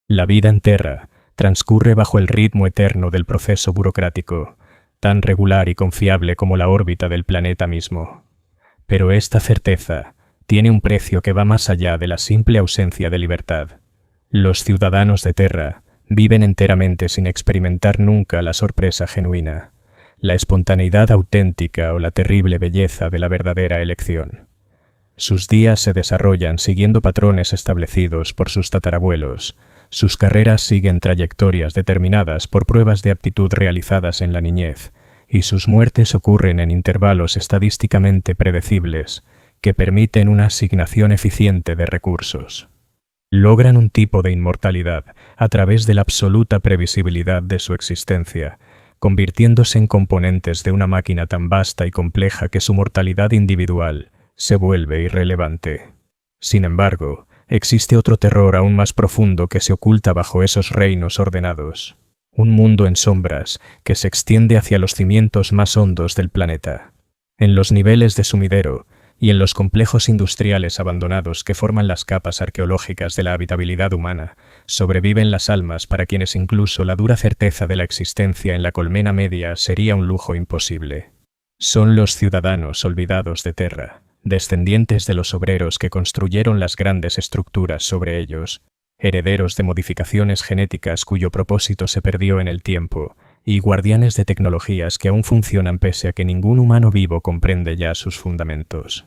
La vida en Terra transcurre bajo el ritmo eterno del proceso burocrático, tan regular y confiable como la órbita del planeta mismo. Pero esta certeza tiene un precio que va más allá de la simple ausencia de libertad. Los ciudadanos de Terra viven enteramente sin experimentar nunca la sorpresa genuina, la espontaneidad auténtica o la terrible belleza de la verdadera elección. Sus días se desarrollan siguiendo patrones establecidos por sus tatarabuelos. Sus carreras siguen trayectorias determinadas por pruebas de aptitud realizadas en la niñez, y sus muertes ocurren en intervalos estadísticamente predecibles que permiten una asignación eficiente de recursos. Logran un tipo de inmortalidad a través de la absoluta previsibilidad de su existencia, convirtiéndose en componentes de una máquina tan vasta y compleja que su mortalidad individual se vuelve irrelevante. Sin embargo, existe otro terror aún más profundo que se oculta bajo esos reinos ordenados. Un mundo en sombras que se extiende hacia los cimientos más hondos del planeta. En los niveles de sumidero y en los complejos industriales abandonados que forman las capas arqueológicas de la habitabilidad humana, sobreviven las almas para quienes incluso la dura certeza de la existencia en la colmena media sería un lujo imposible. Son los ciudadanos olvidados de Terra, descendientes de los obreros que construyeron las grandes estructuras sobre ellos, herederos de modificaciones genéticas cuyo propósito se perdió en el tiempo, y guardianes de tecnologías que aún funcionan pese a que ningún humano vivo comprende ya sus fundamentos.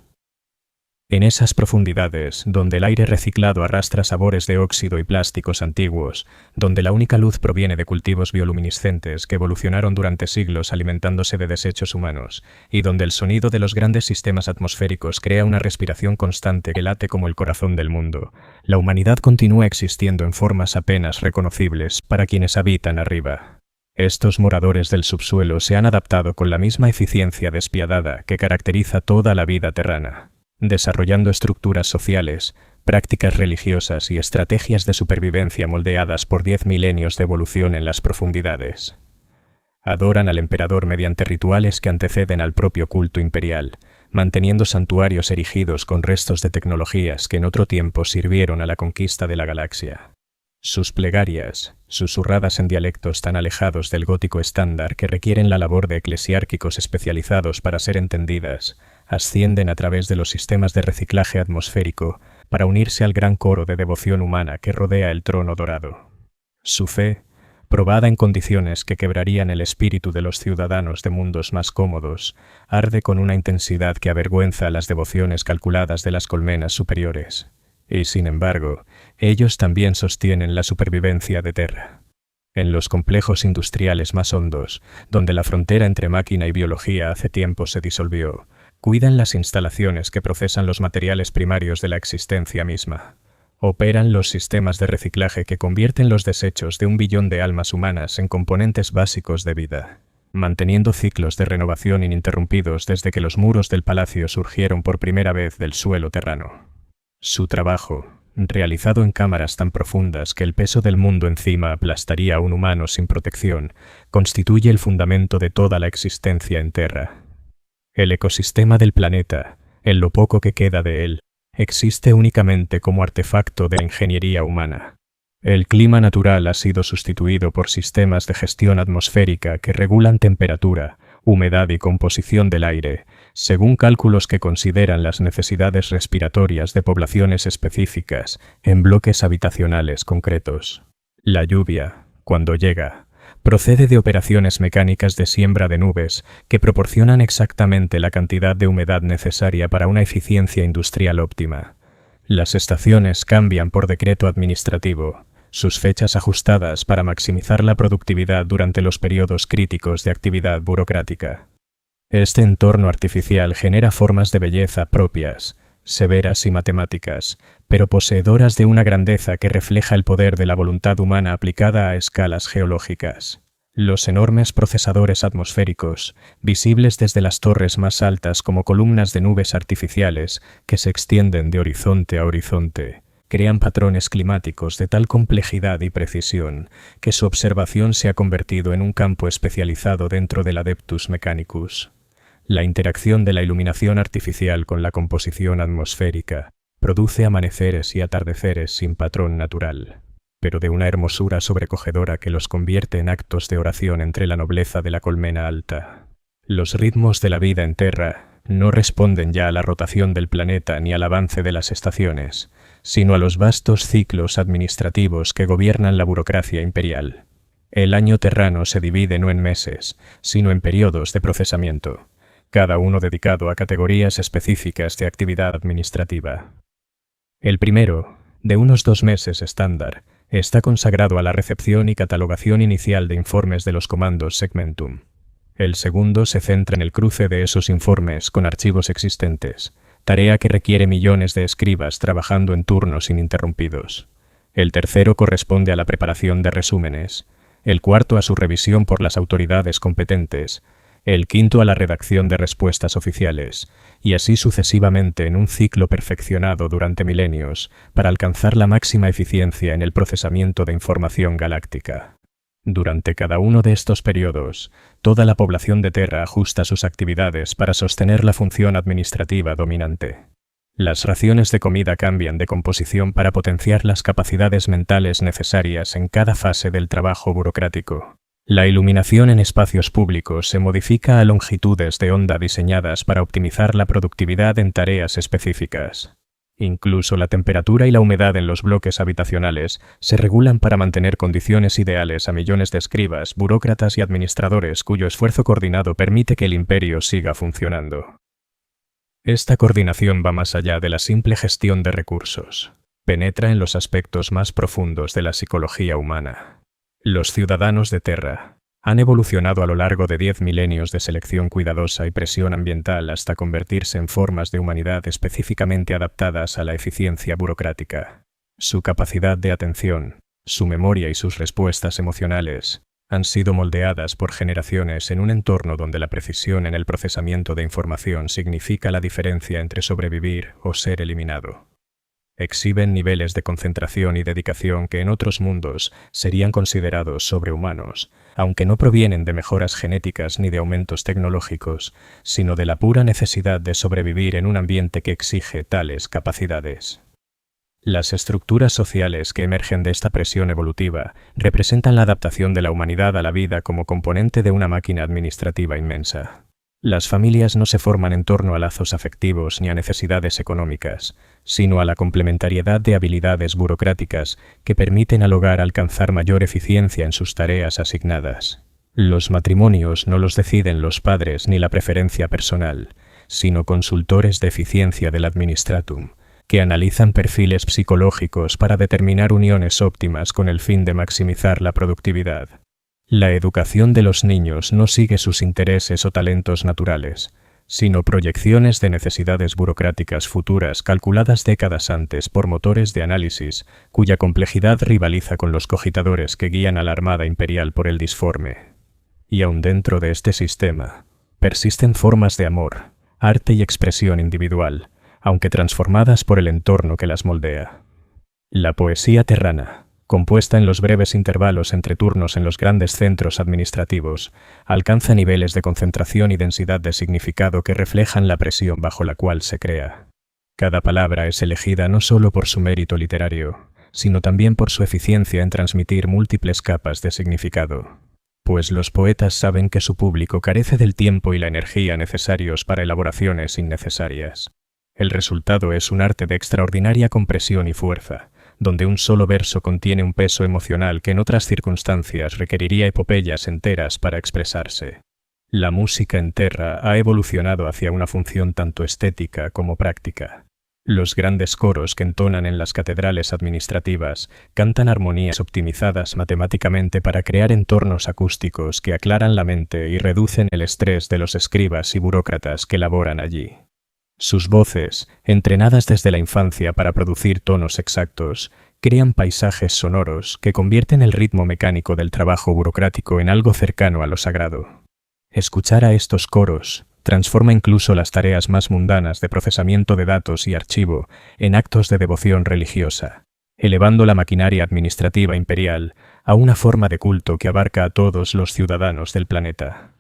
En esas profundidades, donde el aire reciclado arrastra sabores de óxido y plásticos antiguos, donde la única luz proviene de cultivos bioluminiscentes que evolucionaron durante siglos alimentándose de desechos humanos, y donde el sonido de los grandes sistemas atmosféricos crea una respiración constante que late como el corazón del mundo, la humanidad continúa existiendo en formas apenas reconocibles para quienes habitan arriba. Estos moradores del subsuelo se han adaptado con la misma eficiencia despiadada que caracteriza toda la vida terrana, desarrollando estructuras sociales, prácticas religiosas y estrategias de supervivencia moldeadas por 10 milenios de evolución en las profundidades. Adoran al emperador mediante rituales que anteceden al propio culto imperial, manteniendo santuarios erigidos con restos de tecnologías que en otro tiempo sirvieron a la conquista de la galaxia. Sus plegarias, susurradas en dialectos tan alejados del gótico estándar que requieren la labor de eclesiárquicos especializados para ser entendidas, ascienden a través de los sistemas de reciclaje atmosférico para unirse al gran coro de devoción humana que rodea el trono dorado. Su fe, probada en condiciones que quebrarían el espíritu de los ciudadanos de mundos más cómodos, arde con una intensidad que avergüenza a las devociones calculadas de las colmenas superiores. Y, sin embargo, ellos también sostienen la supervivencia de Terra. En los complejos industriales más hondos, donde la frontera entre máquina y biología hace tiempo se disolvió, cuidan las instalaciones que procesan los materiales primarios de la existencia misma. Operan los sistemas de reciclaje que convierten los desechos de 1 billón de almas humanas en componentes básicos de vida, manteniendo ciclos de renovación ininterrumpidos desde que los muros del palacio surgieron por primera vez del suelo terrano. Su trabajo, realizado en cámaras tan profundas que el peso del mundo encima aplastaría a un humano sin protección, constituye el fundamento de toda la existencia en Terra. El ecosistema del planeta, en lo poco que queda de él, existe únicamente como artefacto de la ingeniería humana. El clima natural ha sido sustituido por sistemas de gestión atmosférica que regulan temperatura, humedad y composición del aire, según cálculos que consideran las necesidades respiratorias de poblaciones específicas en bloques habitacionales concretos. La lluvia, cuando llega, procede de operaciones mecánicas de siembra de nubes que proporcionan exactamente la cantidad de humedad necesaria para una eficiencia industrial óptima. Las estaciones cambian por decreto administrativo, sus fechas ajustadas para maximizar la productividad durante los periodos críticos de actividad burocrática. Este entorno artificial genera formas de belleza propias, severas y matemáticas, pero poseedoras de una grandeza que refleja el poder de la voluntad humana aplicada a escalas geológicas. Los enormes procesadores atmosféricos, visibles desde las torres más altas como columnas de nubes artificiales que se extienden de horizonte a horizonte, crean patrones climáticos de tal complejidad y precisión que su observación se ha convertido en un campo especializado dentro del Adeptus Mechanicus. La interacción de la iluminación artificial con la composición atmosférica produce amaneceres y atardeceres sin patrón natural. pero de una hermosura sobrecogedora que los convierte en actos de oración entre la nobleza de la colmena alta. Los ritmos de la vida en Terra no responden ya a la rotación del planeta ni al avance de las estaciones, sino a los vastos ciclos administrativos que gobiernan la burocracia imperial. El año terrano se divide no en meses, sino en periodos de procesamiento, cada uno dedicado a categorías específicas de actividad administrativa. El primero, de unos 2 meses estándar, está consagrado a la recepción y catalogación inicial de informes de los comandos segmentum. El segundo se centra en el cruce de esos informes con archivos existentes, tarea que requiere millones de escribas trabajando en turnos ininterrumpidos. El tercero corresponde a la preparación de resúmenes, el cuarto a su revisión por las autoridades competentes, el quinto a la redacción de respuestas oficiales, y así sucesivamente en un ciclo perfeccionado durante milenios para alcanzar la máxima eficiencia en el procesamiento de información galáctica. Durante cada uno de estos periodos, toda la población de Terra ajusta sus actividades para sostener la función administrativa dominante. Las raciones de comida cambian de composición para potenciar las capacidades mentales necesarias en cada fase del trabajo burocrático. La iluminación en espacios públicos se modifica a longitudes de onda diseñadas para optimizar la productividad en tareas específicas. Incluso la temperatura y la humedad en los bloques habitacionales se regulan para mantener condiciones ideales a millones de escribas, burócratas y administradores cuyo esfuerzo coordinado permite que el imperio siga funcionando. Esta coordinación va más allá de la simple gestión de recursos. Penetra en los aspectos más profundos de la psicología humana. Los ciudadanos de Terra han evolucionado a lo largo de 10 milenios de selección cuidadosa y presión ambiental hasta convertirse en formas de humanidad específicamente adaptadas a la eficiencia burocrática. Su capacidad de atención, su memoria y sus respuestas emocionales han sido moldeadas por generaciones en un entorno donde la precisión en el procesamiento de información significa la diferencia entre sobrevivir o ser eliminado. Exhiben niveles de concentración y dedicación que en otros mundos serían considerados sobrehumanos, aunque no provienen de mejoras genéticas ni de aumentos tecnológicos, sino de la pura necesidad de sobrevivir en un ambiente que exige tales capacidades. Las estructuras sociales que emergen de esta presión evolutiva representan la adaptación de la humanidad a la vida como componente de una máquina administrativa inmensa. Las familias no se forman en torno a lazos afectivos ni a necesidades económicas, sino a la complementariedad de habilidades burocráticas que permiten al hogar alcanzar mayor eficiencia en sus tareas asignadas. Los matrimonios no los deciden los padres ni la preferencia personal, sino consultores de eficiencia del administratum, que analizan perfiles psicológicos para determinar uniones óptimas con el fin de maximizar la productividad. La educación de los niños no sigue sus intereses o talentos naturales, sino proyecciones de necesidades burocráticas futuras calculadas décadas antes por motores de análisis, cuya complejidad rivaliza con los cogitadores que guían a la Armada Imperial por el disforme. Y aun dentro de este sistema, persisten formas de amor, arte y expresión individual, aunque transformadas por el entorno que las moldea. La poesía terrana, compuesta en los breves intervalos entre turnos en los grandes centros administrativos, alcanza niveles de concentración y densidad de significado que reflejan la presión bajo la cual se crea. Cada palabra es elegida no solo por su mérito literario, sino también por su eficiencia en transmitir múltiples capas de significado. Pues los poetas saben que su público carece del tiempo y la energía necesarios para elaboraciones innecesarias. El resultado es un arte de extraordinaria compresión y fuerza, donde un solo verso contiene un peso emocional que en otras circunstancias requeriría epopeyas enteras para expresarse. La música en Terra ha evolucionado hacia una función tanto estética como práctica. Los grandes coros que entonan en las catedrales administrativas cantan armonías optimizadas matemáticamente para crear entornos acústicos que aclaran la mente y reducen el estrés de los escribas y burócratas que laboran allí. Sus voces, entrenadas desde la infancia para producir tonos exactos, crean paisajes sonoros que convierten el ritmo mecánico del trabajo burocrático en algo cercano a lo sagrado. Escuchar a estos coros transforma incluso las tareas más mundanas de procesamiento de datos y archivo en actos de devoción religiosa, elevando la maquinaria administrativa imperial a una forma de culto que abarca a todos los ciudadanos del planeta.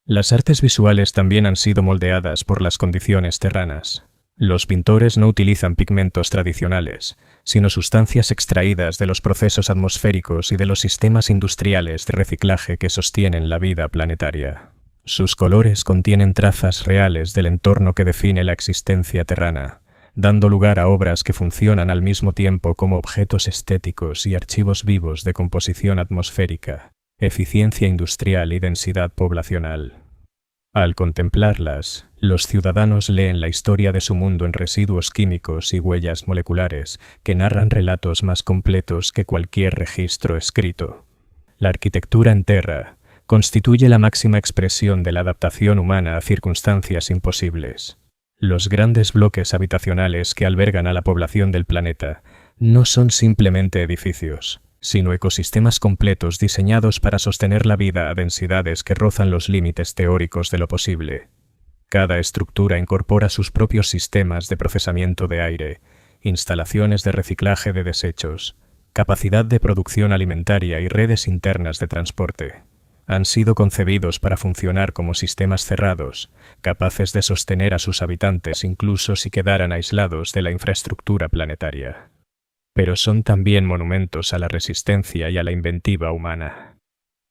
Las artes visuales también han sido moldeadas por las condiciones terranas. Los pintores no utilizan pigmentos tradicionales, sino sustancias extraídas de los procesos atmosféricos y de los sistemas industriales de reciclaje que sostienen la vida planetaria. Sus colores contienen trazas reales del entorno que define la existencia terrana, dando lugar a obras que funcionan al mismo tiempo como objetos estéticos y archivos vivos de composición atmosférica, eficiencia industrial y densidad poblacional. Al contemplarlas, los ciudadanos leen la historia de su mundo en residuos químicos y huellas moleculares que narran relatos más completos que cualquier registro escrito. La arquitectura en Terra constituye la máxima expresión de la adaptación humana a circunstancias imposibles. Los grandes bloques habitacionales que albergan a la población del planeta no son simplemente edificios, sino ecosistemas completos diseñados para sostener la vida a densidades que rozan los límites teóricos de lo posible. Cada estructura incorpora sus propios sistemas de procesamiento de aire, instalaciones de reciclaje de desechos, capacidad de producción alimentaria y redes internas de transporte. Han sido concebidos para funcionar como sistemas cerrados, capaces de sostener a sus habitantes incluso si quedaran aislados de la infraestructura planetaria. Pero son también monumentos a la resistencia y a la inventiva humana.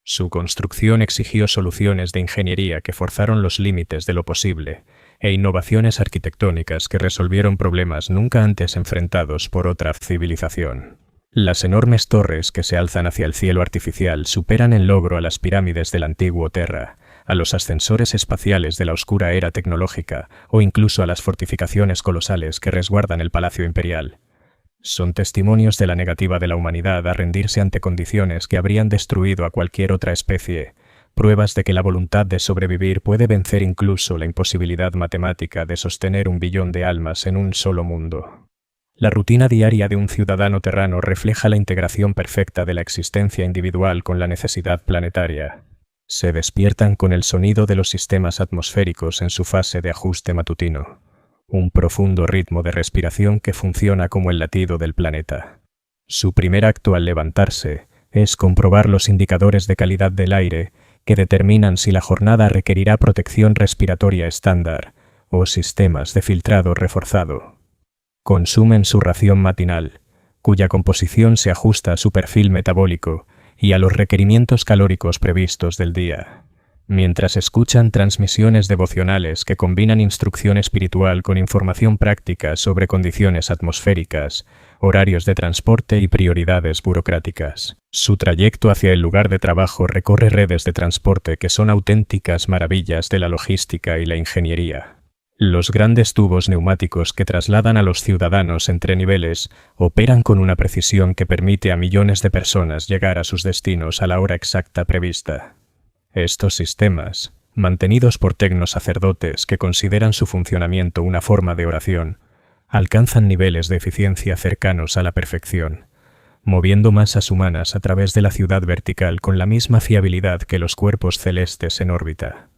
Su construcción exigió soluciones de ingeniería que forzaron los límites de lo posible e innovaciones arquitectónicas que resolvieron problemas nunca antes enfrentados por otra civilización. Las enormes torres que se alzan hacia el cielo artificial superan en logro a las pirámides del antiguo Terra, a los ascensores espaciales de la oscura era tecnológica o incluso a las fortificaciones colosales que resguardan el Palacio Imperial. Son testimonios de la negativa de la humanidad a rendirse ante condiciones que habrían destruido a cualquier otra especie, pruebas de que la voluntad de sobrevivir puede vencer incluso la imposibilidad matemática de sostener 1 billón de almas en un solo mundo. La rutina diaria de un ciudadano terrano refleja la integración perfecta de la existencia individual con la necesidad planetaria. Se despiertan con el sonido de los sistemas atmosféricos en su fase de ajuste matutino. Un profundo ritmo de respiración que funciona como el latido del planeta. Su primer acto al levantarse es comprobar los indicadores de calidad del aire que determinan si la jornada requerirá protección respiratoria estándar o sistemas de filtrado reforzado. Consumen su ración matinal, cuya composición se ajusta a su perfil metabólico y a los requerimientos calóricos previstos del día. Mientras escuchan transmisiones devocionales que combinan instrucción espiritual con información práctica sobre condiciones atmosféricas, horarios de transporte y prioridades burocráticas. Su trayecto hacia el lugar de trabajo recorre redes de transporte que son auténticas maravillas de la logística y la ingeniería. Los grandes tubos neumáticos que trasladan a los ciudadanos entre niveles operan con una precisión que permite a millones de personas llegar a sus destinos a la hora exacta prevista. Estos sistemas, mantenidos por tecnosacerdotes que consideran su funcionamiento una forma de oración, alcanzan niveles de eficiencia cercanos a la perfección, moviendo masas humanas a través de la ciudad vertical con la misma fiabilidad que los cuerpos celestes en órbita.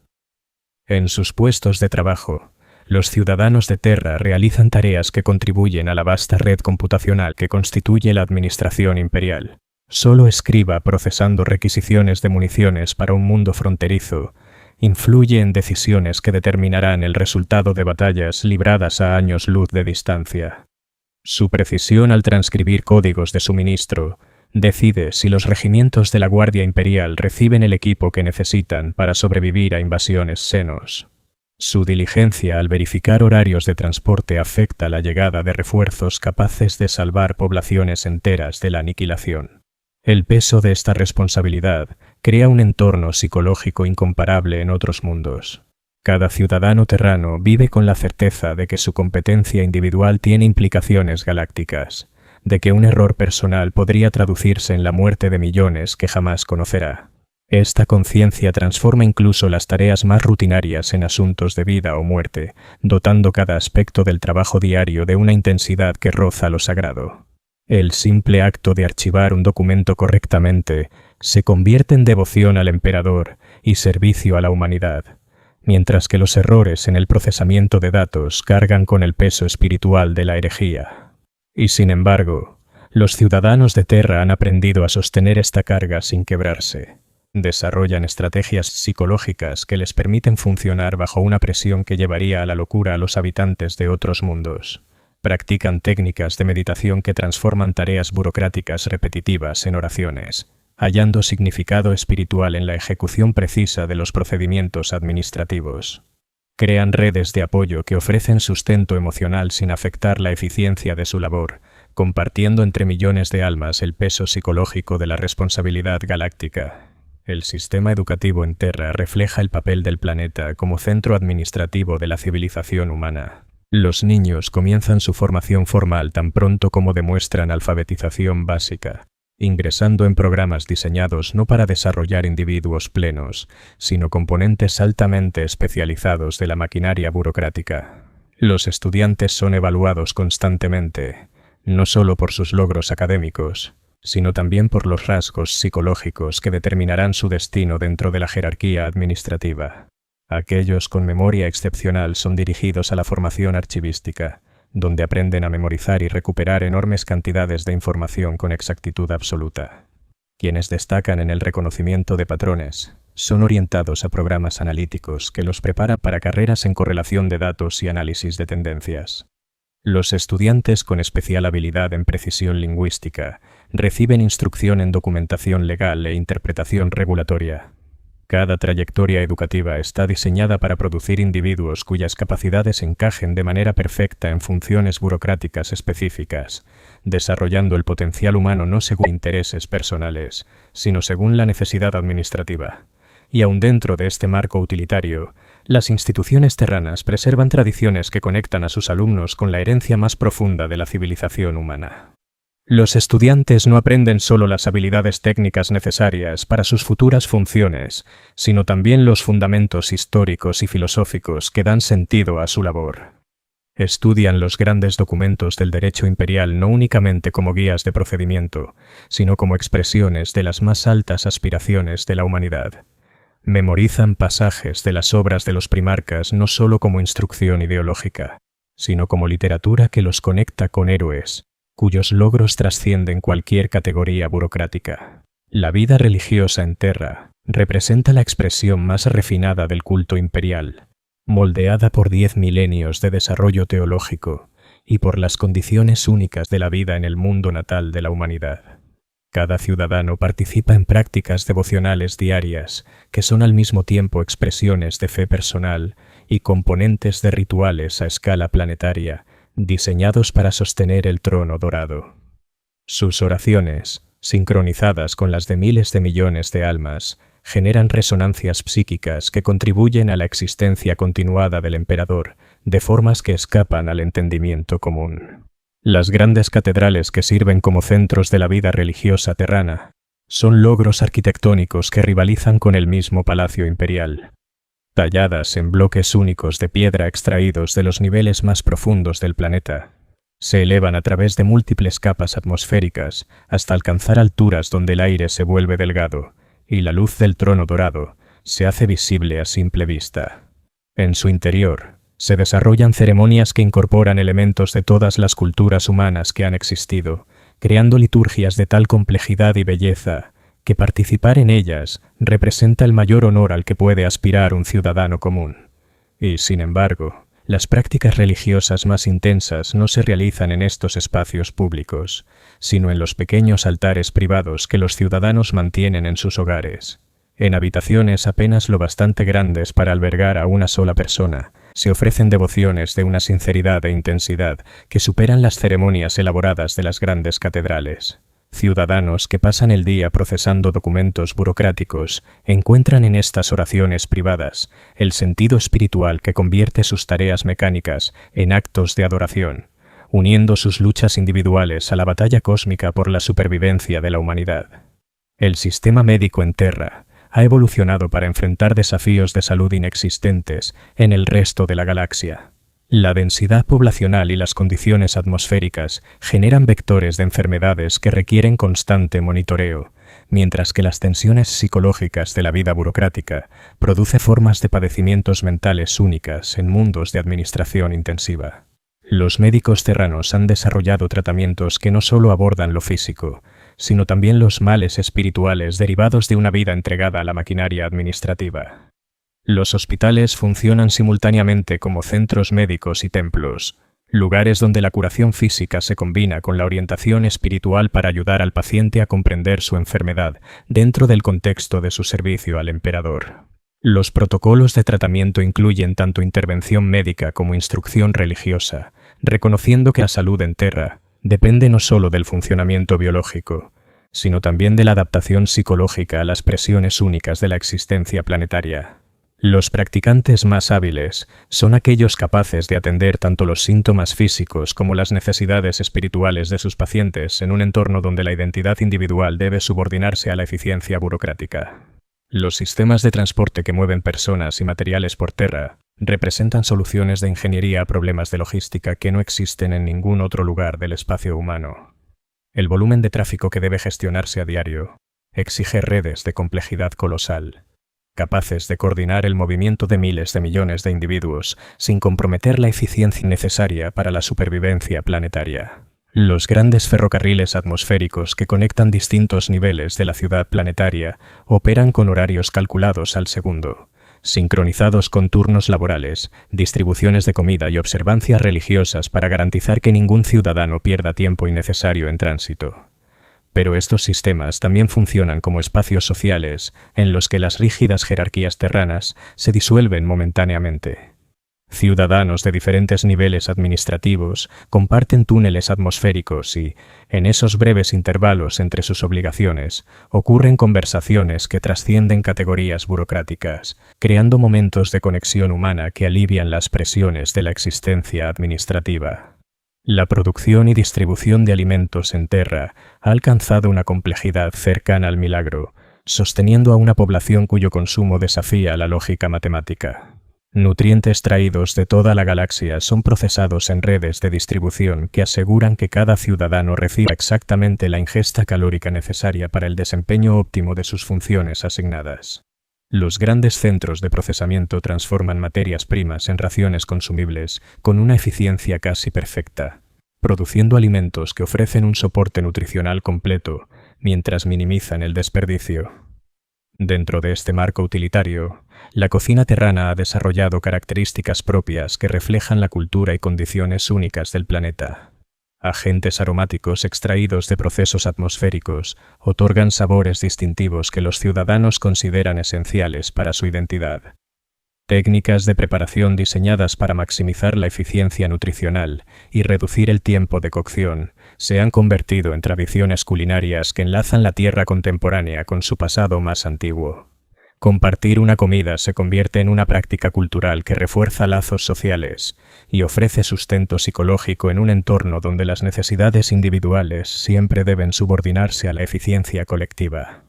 En sus puestos de trabajo, los ciudadanos de Terra realizan tareas que contribuyen a la vasta red computacional que constituye la administración imperial. Solo escriba procesando requisiciones de municiones para un mundo fronterizo influye en decisiones que determinarán el resultado de batallas libradas a años luz de distancia. Su precisión al transcribir códigos de suministro decide si los regimientos de la Guardia Imperial reciben el equipo que necesitan para sobrevivir a invasiones senos. Su diligencia al verificar horarios de transporte afecta la llegada de refuerzos capaces de salvar poblaciones enteras de la aniquilación. El peso de esta responsabilidad crea un entorno psicológico incomparable en otros mundos. Cada ciudadano terrano vive con la certeza de que su competencia individual tiene implicaciones galácticas, de que un error personal podría traducirse en la muerte de millones que jamás conocerá. Esta conciencia transforma incluso las tareas más rutinarias en asuntos de vida o muerte, dotando cada aspecto del trabajo diario de una intensidad que roza lo sagrado. El simple acto de archivar un documento correctamente se convierte en devoción al emperador y servicio a la humanidad, mientras que los errores en el procesamiento de datos cargan con el peso espiritual de la herejía. Y sin embargo, los ciudadanos de Terra han aprendido a sostener esta carga sin quebrarse. Desarrollan estrategias psicológicas que les permiten funcionar bajo una presión que llevaría a la locura a los habitantes de otros mundos. Practican técnicas de meditación que transforman tareas burocráticas repetitivas en oraciones, hallando significado espiritual en la ejecución precisa de los procedimientos administrativos. Crean redes de apoyo que ofrecen sustento emocional sin afectar la eficiencia de su labor, compartiendo entre millones de almas el peso psicológico de la responsabilidad galáctica. El sistema educativo en Terra refleja el papel del planeta como centro administrativo de la civilización humana. Los niños comienzan su formación formal tan pronto como demuestran alfabetización básica, ingresando en programas diseñados no para desarrollar individuos plenos, sino componentes altamente especializados de la maquinaria burocrática. Los estudiantes son evaluados constantemente, no solo por sus logros académicos, sino también por los rasgos psicológicos que determinarán su destino dentro de la jerarquía administrativa. Aquellos con memoria excepcional son dirigidos a la formación archivística, donde aprenden a memorizar y recuperar enormes cantidades de información con exactitud absoluta. Quienes destacan en el reconocimiento de patrones son orientados a programas analíticos que los preparan para carreras en correlación de datos y análisis de tendencias. Los estudiantes con especial habilidad en precisión lingüística reciben instrucción en documentación legal e interpretación regulatoria. Cada trayectoria educativa está diseñada para producir individuos cuyas capacidades encajen de manera perfecta en funciones burocráticas específicas, desarrollando el potencial humano no según intereses personales, sino según la necesidad administrativa. Y aun dentro de este marco utilitario, las instituciones terranas preservan tradiciones que conectan a sus alumnos con la herencia más profunda de la civilización humana. Los estudiantes no aprenden solo las habilidades técnicas necesarias para sus futuras funciones, sino también los fundamentos históricos y filosóficos que dan sentido a su labor. Estudian los grandes documentos del derecho imperial no únicamente como guías de procedimiento, sino como expresiones de las más altas aspiraciones de la humanidad. Memorizan pasajes de las obras de los primarcas no solo como instrucción ideológica, sino como literatura que los conecta con héroes, cuyos logros trascienden cualquier categoría burocrática. La vida religiosa en Terra representa la expresión más refinada del culto imperial, moldeada por 10 milenios de desarrollo teológico y por las condiciones únicas de la vida en el mundo natal de la humanidad. Cada ciudadano participa en prácticas devocionales diarias que son al mismo tiempo expresiones de fe personal y componentes de rituales a escala planetaria, diseñados para sostener el trono dorado. Sus oraciones, sincronizadas con las de miles de millones de almas, generan resonancias psíquicas que contribuyen a la existencia continuada del emperador de formas que escapan al entendimiento común. Las grandes catedrales que sirven como centros de la vida religiosa terrana son logros arquitectónicos que rivalizan con el mismo palacio imperial. Talladas en bloques únicos de piedra extraídos de los niveles más profundos del planeta, se elevan a través de múltiples capas atmosféricas hasta alcanzar alturas donde el aire se vuelve delgado y la luz del trono dorado se hace visible a simple vista. En su interior se desarrollan ceremonias que incorporan elementos de todas las culturas humanas que han existido, creando liturgias de tal complejidad y belleza que participar en ellas representa el mayor honor al que puede aspirar un ciudadano común. Y, sin embargo, las prácticas religiosas más intensas no se realizan en estos espacios públicos, sino en los pequeños altares privados que los ciudadanos mantienen en sus hogares. En habitaciones apenas lo bastante grandes para albergar a una sola persona, se ofrecen devociones de una sinceridad e intensidad que superan las ceremonias elaboradas de las grandes catedrales. Ciudadanos que pasan el día procesando documentos burocráticos encuentran en estas oraciones privadas el sentido espiritual que convierte sus tareas mecánicas en actos de adoración, uniendo sus luchas individuales a la batalla cósmica por la supervivencia de la humanidad. El sistema médico en Terra ha evolucionado para enfrentar desafíos de salud inexistentes en el resto de la galaxia. La densidad poblacional y las condiciones atmosféricas generan vectores de enfermedades que requieren constante monitoreo, mientras que las tensiones psicológicas de la vida burocrática producen formas de padecimientos mentales únicas en mundos de administración intensiva. Los médicos terranos han desarrollado tratamientos que no solo abordan lo físico, sino también los males espirituales derivados de una vida entregada a la maquinaria administrativa. Los hospitales funcionan simultáneamente como centros médicos y templos, lugares donde la curación física se combina con la orientación espiritual para ayudar al paciente a comprender su enfermedad dentro del contexto de su servicio al emperador. Los protocolos de tratamiento incluyen tanto intervención médica como instrucción religiosa, reconociendo que la salud en Terra depende no solo del funcionamiento biológico, sino también de la adaptación psicológica a las presiones únicas de la existencia planetaria. Los practicantes más hábiles son aquellos capaces de atender tanto los síntomas físicos como las necesidades espirituales de sus pacientes en un entorno donde la identidad individual debe subordinarse a la eficiencia burocrática. Los sistemas de transporte que mueven personas y materiales por Terra representan soluciones de ingeniería a problemas de logística que no existen en ningún otro lugar del espacio humano. El volumen de tráfico que debe gestionarse a diario exige redes de complejidad colosal, capaces de coordinar el movimiento de miles de millones de individuos sin comprometer la eficiencia necesaria para la supervivencia planetaria. Los grandes ferrocarriles atmosféricos que conectan distintos niveles de la ciudad planetaria operan con horarios calculados al segundo, sincronizados con turnos laborales, distribuciones de comida y observancias religiosas para garantizar que ningún ciudadano pierda tiempo innecesario en tránsito. Pero estos sistemas también funcionan como espacios sociales en los que las rígidas jerarquías terranas se disuelven momentáneamente. Ciudadanos de diferentes niveles administrativos comparten túneles atmosféricos y, en esos breves intervalos entre sus obligaciones, ocurren conversaciones que trascienden categorías burocráticas, creando momentos de conexión humana que alivian las presiones de la existencia administrativa. La producción y distribución de alimentos en Terra ha alcanzado una complejidad cercana al milagro, sosteniendo a una población cuyo consumo desafía la lógica matemática. Nutrientes traídos de toda la galaxia son procesados en redes de distribución que aseguran que cada ciudadano reciba exactamente la ingesta calórica necesaria para el desempeño óptimo de sus funciones asignadas. Los grandes centros de procesamiento transforman materias primas en raciones consumibles con una eficiencia casi perfecta, produciendo alimentos que ofrecen un soporte nutricional completo mientras minimizan el desperdicio. Dentro de este marco utilitario, la cocina terrana ha desarrollado características propias que reflejan la cultura y condiciones únicas del planeta. Agentes aromáticos extraídos de procesos atmosféricos otorgan sabores distintivos que los ciudadanos consideran esenciales para su identidad. Técnicas de preparación diseñadas para maximizar la eficiencia nutricional y reducir el tiempo de cocción se han convertido en tradiciones culinarias que enlazan la tierra contemporánea con su pasado más antiguo. Compartir una comida se convierte en una práctica cultural que refuerza lazos sociales y ofrece sustento psicológico en un entorno donde las necesidades individuales siempre deben subordinarse a la eficiencia colectiva.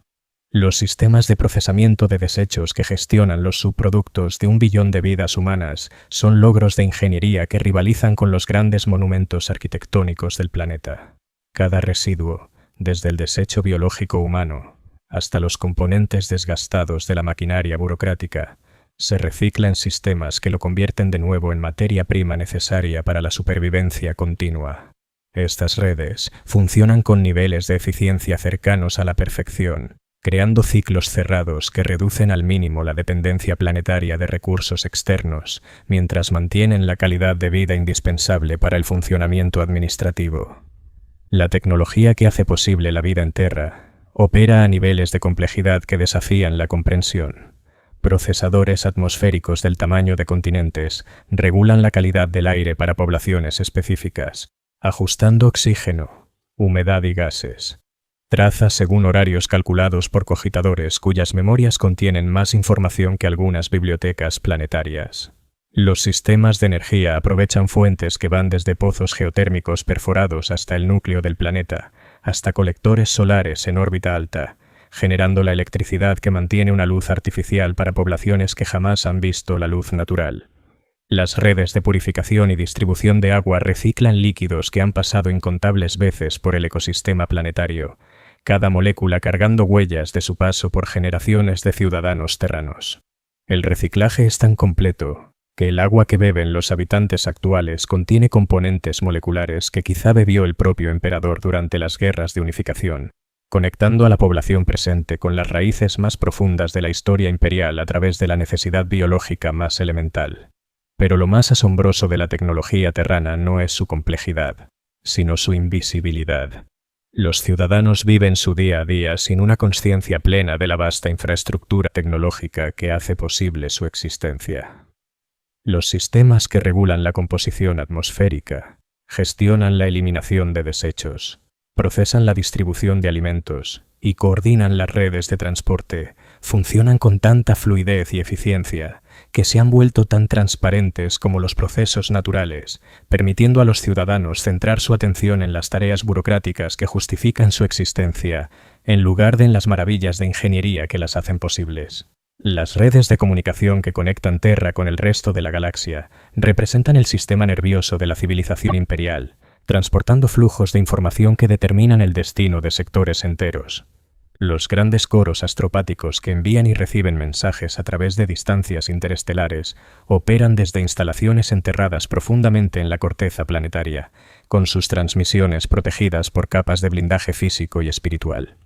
Los sistemas de procesamiento de desechos que gestionan los subproductos de 1 billón de vidas humanas son logros de ingeniería que rivalizan con los grandes monumentos arquitectónicos del planeta. Cada residuo, desde el desecho biológico humano hasta los componentes desgastados de la maquinaria burocrática, se recicla en sistemas que lo convierten de nuevo en materia prima necesaria para la supervivencia continua. Estas redes funcionan con niveles de eficiencia cercanos a la perfección, creando ciclos cerrados que reducen al mínimo la dependencia planetaria de recursos externos, mientras mantienen la calidad de vida indispensable para el funcionamiento administrativo. La tecnología que hace posible la vida en Terra opera a niveles de complejidad que desafían la comprensión. Procesadores atmosféricos del tamaño de continentes regulan la calidad del aire para poblaciones específicas, ajustando oxígeno, humedad y gases. Trazas según horarios calculados por cogitadores cuyas memorias contienen más información que algunas bibliotecas planetarias. Los sistemas de energía aprovechan fuentes que van desde pozos geotérmicos perforados hasta el núcleo del planeta, hasta colectores solares en órbita alta, generando la electricidad que mantiene una luz artificial para poblaciones que jamás han visto la luz natural. Las redes de purificación y distribución de agua reciclan líquidos que han pasado incontables veces por el ecosistema planetario, cada molécula cargando huellas de su paso por generaciones de ciudadanos terranos. El reciclaje es tan completo que el agua que beben los habitantes actuales contiene componentes moleculares que quizá bebió el propio emperador durante las guerras de unificación, conectando a la población presente con las raíces más profundas de la historia imperial a través de la necesidad biológica más elemental. Pero lo más asombroso de la tecnología terrana no es su complejidad, sino su invisibilidad. Los ciudadanos viven su día a día sin una conciencia plena de la vasta infraestructura tecnológica que hace posible su existencia. Los sistemas que regulan la composición atmosférica, gestionan la eliminación de desechos, procesan la distribución de alimentos y coordinan las redes de transporte, funcionan con tanta fluidez y eficiencia que se han vuelto tan transparentes como los procesos naturales, permitiendo a los ciudadanos centrar su atención en las tareas burocráticas que justifican su existencia, en lugar de en las maravillas de ingeniería que las hacen posibles. Las redes de comunicación que conectan Terra con el resto de la galaxia representan el sistema nervioso de la civilización imperial, transportando flujos de información que determinan el destino de sectores enteros. Los grandes coros astropáticos que envían y reciben mensajes a través de distancias interestelares operan desde instalaciones enterradas profundamente en la corteza planetaria, con sus transmisiones protegidas por capas de blindaje físico y espiritual.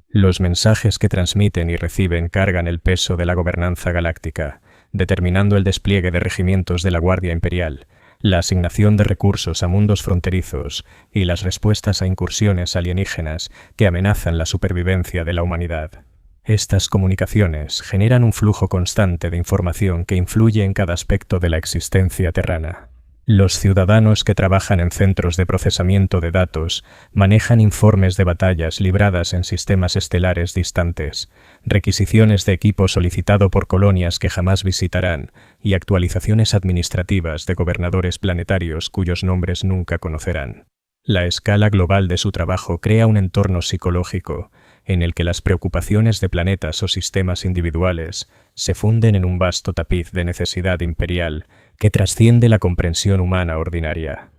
Los mensajes que transmiten y reciben cargan el peso de la gobernanza galáctica, determinando el despliegue de regimientos de la Guardia Imperial, la asignación de recursos a mundos fronterizos y las respuestas a incursiones alienígenas que amenazan la supervivencia de la humanidad. Estas comunicaciones generan un flujo constante de información que influye en cada aspecto de la existencia terrana. Los ciudadanos que trabajan en centros de procesamiento de datos manejan informes de batallas libradas en sistemas estelares distantes, requisiciones de equipo solicitado por colonias que jamás visitarán y actualizaciones administrativas de gobernadores planetarios cuyos nombres nunca conocerán. La escala global de su trabajo crea un entorno psicológico en el que las preocupaciones de planetas o sistemas individuales se funden en un vasto tapiz de necesidad imperial que trasciende la comprensión humana ordinaria.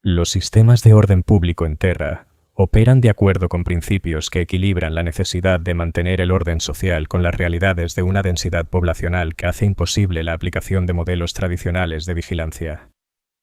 Los sistemas de orden público en Terra operan de acuerdo con principios que equilibran la necesidad de mantener el orden social con las realidades de una densidad poblacional que hace imposible la aplicación de modelos tradicionales de vigilancia.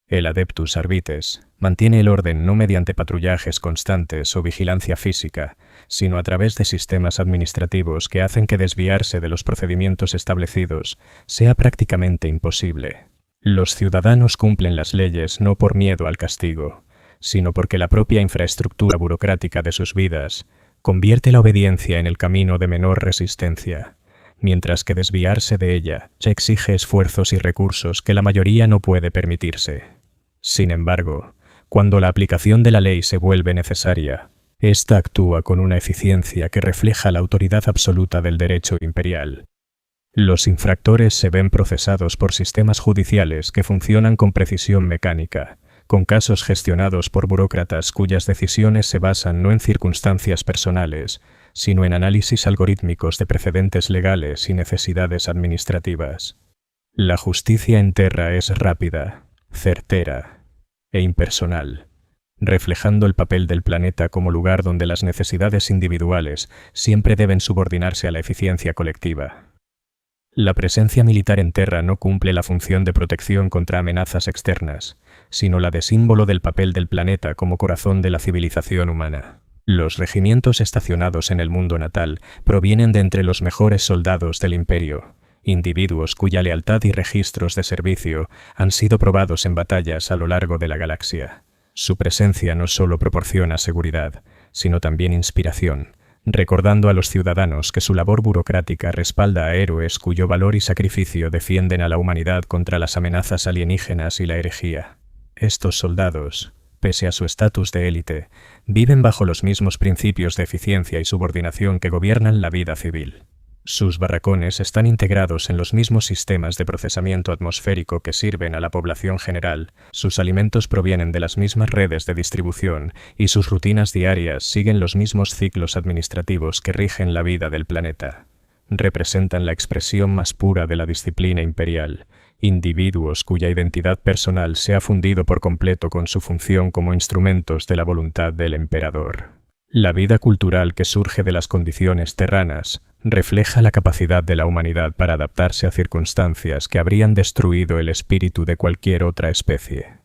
El Adeptus Arbites mantiene el orden no mediante patrullajes constantes o vigilancia física, sino a través de sistemas administrativos que hacen que desviarse de los procedimientos establecidos sea prácticamente imposible. Los ciudadanos cumplen las leyes no por miedo al castigo, sino porque la propia infraestructura burocrática de sus vidas convierte la obediencia en el camino de menor resistencia, mientras que desviarse de ella se exige esfuerzos y recursos que la mayoría no puede permitirse. Sin embargo, cuando la aplicación de la ley se vuelve necesaria, ésta actúa con una eficiencia que refleja la autoridad absoluta del derecho imperial. Los infractores se ven procesados por sistemas judiciales que funcionan con precisión mecánica, con casos gestionados por burócratas cuyas decisiones se basan no en circunstancias personales, sino en análisis algorítmicos de precedentes legales y necesidades administrativas. La justicia en Terra es rápida, certera e impersonal, reflejando el papel del planeta como lugar donde las necesidades individuales siempre deben subordinarse a la eficiencia colectiva. La presencia militar en Terra no cumple la función de protección contra amenazas externas, sino la de símbolo del papel del planeta como corazón de la civilización humana. Los regimientos estacionados en el mundo natal provienen de entre los mejores soldados del Imperio, individuos cuya lealtad y registros de servicio han sido probados en batallas a lo largo de la galaxia. Su presencia no solo proporciona seguridad, sino también inspiración, recordando a los ciudadanos que su labor burocrática respalda a héroes cuyo valor y sacrificio defienden a la humanidad contra las amenazas alienígenas y la herejía. Estos soldados, pese a su estatus de élite, viven bajo los mismos principios de eficiencia y subordinación que gobiernan la vida civil. Sus barracones están integrados en los mismos sistemas de procesamiento atmosférico que sirven a la población general, sus alimentos provienen de las mismas redes de distribución y sus rutinas diarias siguen los mismos ciclos administrativos que rigen la vida del planeta. Representan la expresión más pura de la disciplina imperial, individuos cuya identidad personal se ha fundido por completo con su función como instrumentos de la voluntad del emperador. La vida cultural que surge de las condiciones terranas refleja la capacidad de la humanidad para adaptarse a circunstancias que habrían destruido el espíritu de cualquier otra especie.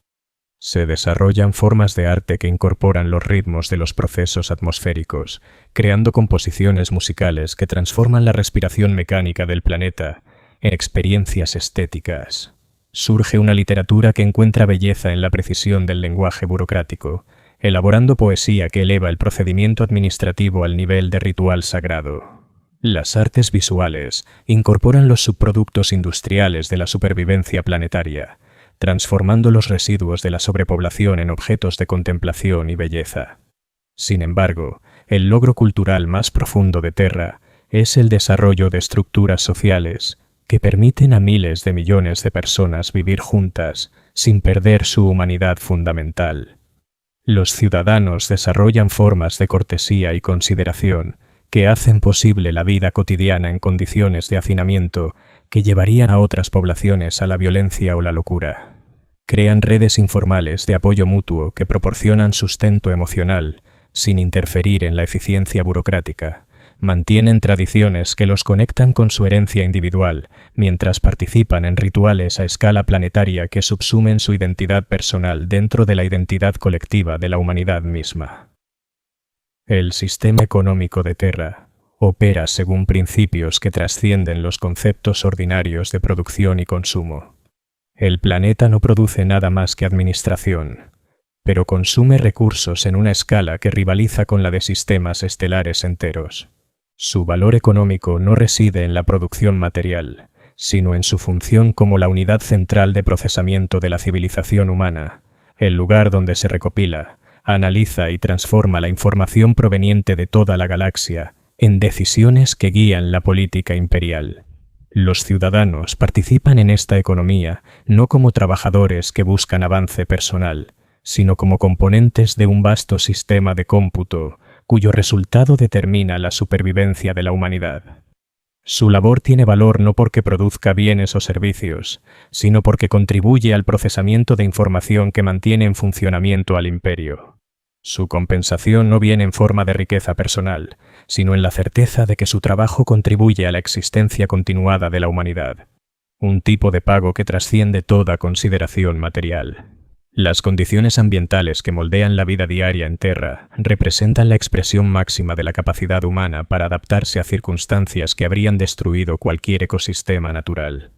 Se desarrollan formas de arte que incorporan los ritmos de los procesos atmosféricos, creando composiciones musicales que transforman la respiración mecánica del planeta en experiencias estéticas. Surge una literatura que encuentra belleza en la precisión del lenguaje burocrático, elaborando poesía que eleva el procedimiento administrativo al nivel de ritual sagrado. Las artes visuales incorporan los subproductos industriales de la supervivencia planetaria, transformando los residuos de la sobrepoblación en objetos de contemplación y belleza. Sin embargo, el logro cultural más profundo de Terra es el desarrollo de estructuras sociales que permiten a miles de millones de personas vivir juntas sin perder su humanidad fundamental. Los ciudadanos desarrollan formas de cortesía y consideración que hacen posible la vida cotidiana en condiciones de hacinamiento que llevarían a otras poblaciones a la violencia o la locura. Crean redes informales de apoyo mutuo que proporcionan sustento emocional sin interferir en la eficiencia burocrática. Mantienen tradiciones que los conectan con su herencia individual, mientras participan en rituales a escala planetaria que subsumen su identidad personal dentro de la identidad colectiva de la humanidad misma. El sistema económico de Terra opera según principios que trascienden los conceptos ordinarios de producción y consumo. El planeta no produce nada más que administración, pero consume recursos en una escala que rivaliza con la de sistemas estelares enteros. Su valor económico no reside en la producción material, sino en su función como la unidad central de procesamiento de la civilización humana, el lugar donde se recopila, analiza y transforma la información proveniente de toda la galaxia en decisiones que guían la política imperial. Los ciudadanos participan en esta economía no como trabajadores que buscan avance personal, sino como componentes de un vasto sistema de cómputo cuyo resultado determina la supervivencia de la humanidad. Su labor tiene valor no porque produzca bienes o servicios, sino porque contribuye al procesamiento de información que mantiene en funcionamiento al imperio. Su compensación no viene en forma de riqueza personal, sino en la certeza de que su trabajo contribuye a la existencia continuada de la humanidad, un tipo de pago que trasciende toda consideración material. Las condiciones ambientales que moldean la vida diaria en Terra representan la expresión máxima de la capacidad humana para adaptarse a circunstancias que habrían destruido cualquier ecosistema natural.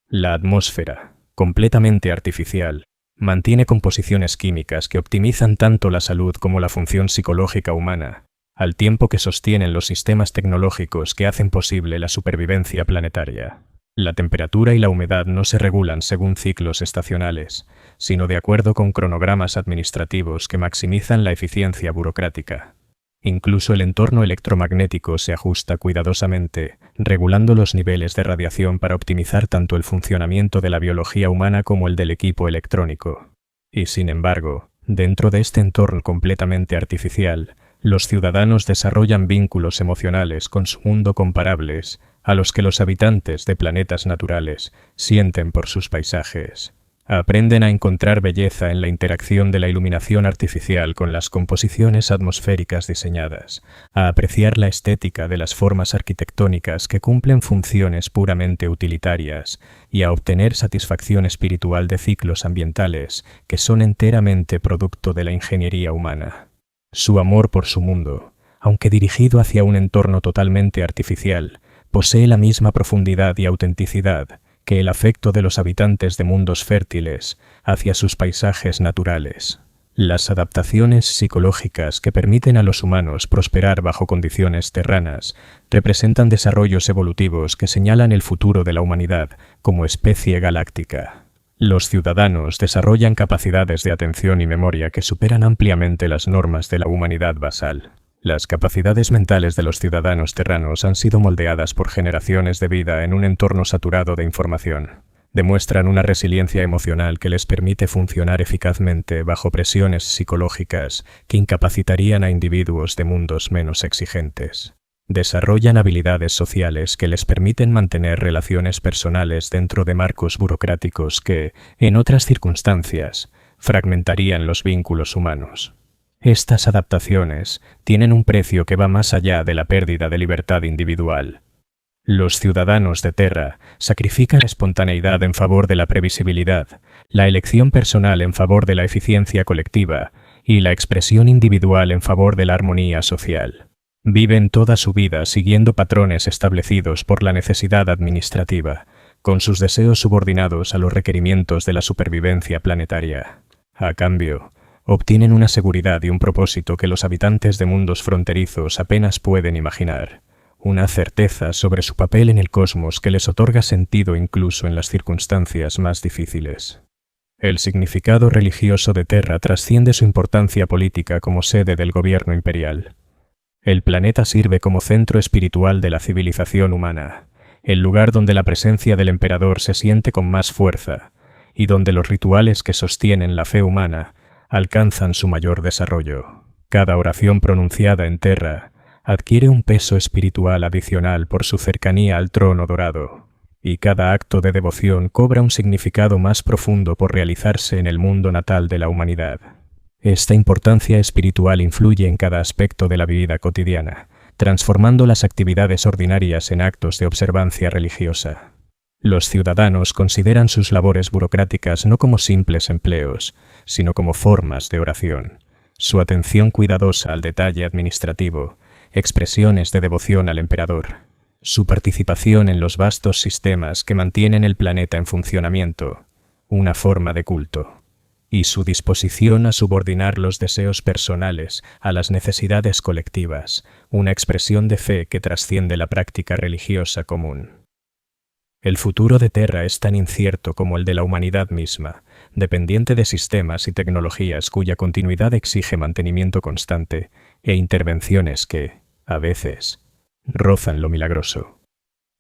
La atmósfera, completamente artificial, mantiene composiciones químicas que optimizan tanto la salud como la función psicológica humana, al tiempo que sostienen los sistemas tecnológicos que hacen posible la supervivencia planetaria. La temperatura y la humedad no se regulan según ciclos estacionales, sino de acuerdo con cronogramas administrativos que maximizan la eficiencia burocrática. Incluso el entorno electromagnético se ajusta cuidadosamente, regulando los niveles de radiación para optimizar tanto el funcionamiento de la biología humana como el del equipo electrónico. Y sin embargo, dentro de este entorno completamente artificial, los ciudadanos desarrollan vínculos emocionales con su mundo comparables a los que los habitantes de planetas naturales sienten por sus paisajes. Aprenden a encontrar belleza en la interacción de la iluminación artificial con las composiciones atmosféricas diseñadas, a apreciar la estética de las formas arquitectónicas que cumplen funciones puramente utilitarias y a obtener satisfacción espiritual de ciclos ambientales que son enteramente producto de la ingeniería humana. Su amor por su mundo, aunque dirigido hacia un entorno totalmente artificial, posee la misma profundidad y autenticidad que el afecto de los habitantes de mundos fértiles hacia sus paisajes naturales. Las adaptaciones psicológicas que permiten a los humanos prosperar bajo condiciones terranas representan desarrollos evolutivos que señalan el futuro de la humanidad como especie galáctica. Los ciudadanos desarrollan capacidades de atención y memoria que superan ampliamente las normas de la humanidad basal. Las capacidades mentales de los ciudadanos terranos han sido moldeadas por generaciones de vida en un entorno saturado de información. Demuestran una resiliencia emocional que les permite funcionar eficazmente bajo presiones psicológicas que incapacitarían a individuos de mundos menos exigentes. Desarrollan habilidades sociales que les permiten mantener relaciones personales dentro de marcos burocráticos que, en otras circunstancias, fragmentarían los vínculos humanos. Estas adaptaciones tienen un precio que va más allá de la pérdida de libertad individual. Los ciudadanos de Terra sacrifican la espontaneidad en favor de la previsibilidad, la elección personal en favor de la eficiencia colectiva y la expresión individual en favor de la armonía social. Viven toda su vida siguiendo patrones establecidos por la necesidad administrativa, con sus deseos subordinados a los requerimientos de la supervivencia planetaria. A cambio, obtienen una seguridad y un propósito que los habitantes de mundos fronterizos apenas pueden imaginar, una certeza sobre su papel en el cosmos que les otorga sentido incluso en las circunstancias más difíciles. El significado religioso de Terra trasciende su importancia política como sede del gobierno imperial. El planeta sirve como centro espiritual de la civilización humana, el lugar donde la presencia del emperador se siente con más fuerza y donde los rituales que sostienen la fe humana alcanzan su mayor desarrollo. Cada oración pronunciada en Terra adquiere un peso espiritual adicional por su cercanía al trono dorado, y cada acto de devoción cobra un significado más profundo por realizarse en el mundo natal de la humanidad. Esta importancia espiritual influye en cada aspecto de la vida cotidiana, transformando las actividades ordinarias en actos de observancia religiosa. Los ciudadanos consideran sus labores burocráticas no como simples empleos, sino como formas de oración. Su atención cuidadosa al detalle administrativo, expresiones de devoción al emperador. Su participación en los vastos sistemas que mantienen el planeta en funcionamiento, una forma de culto. Y su disposición a subordinar los deseos personales a las necesidades colectivas, una expresión de fe que trasciende la práctica religiosa común. El futuro de Terra es tan incierto como el de la humanidad misma, dependiente de sistemas y tecnologías cuya continuidad exige mantenimiento constante e intervenciones que, a veces, rozan lo milagroso.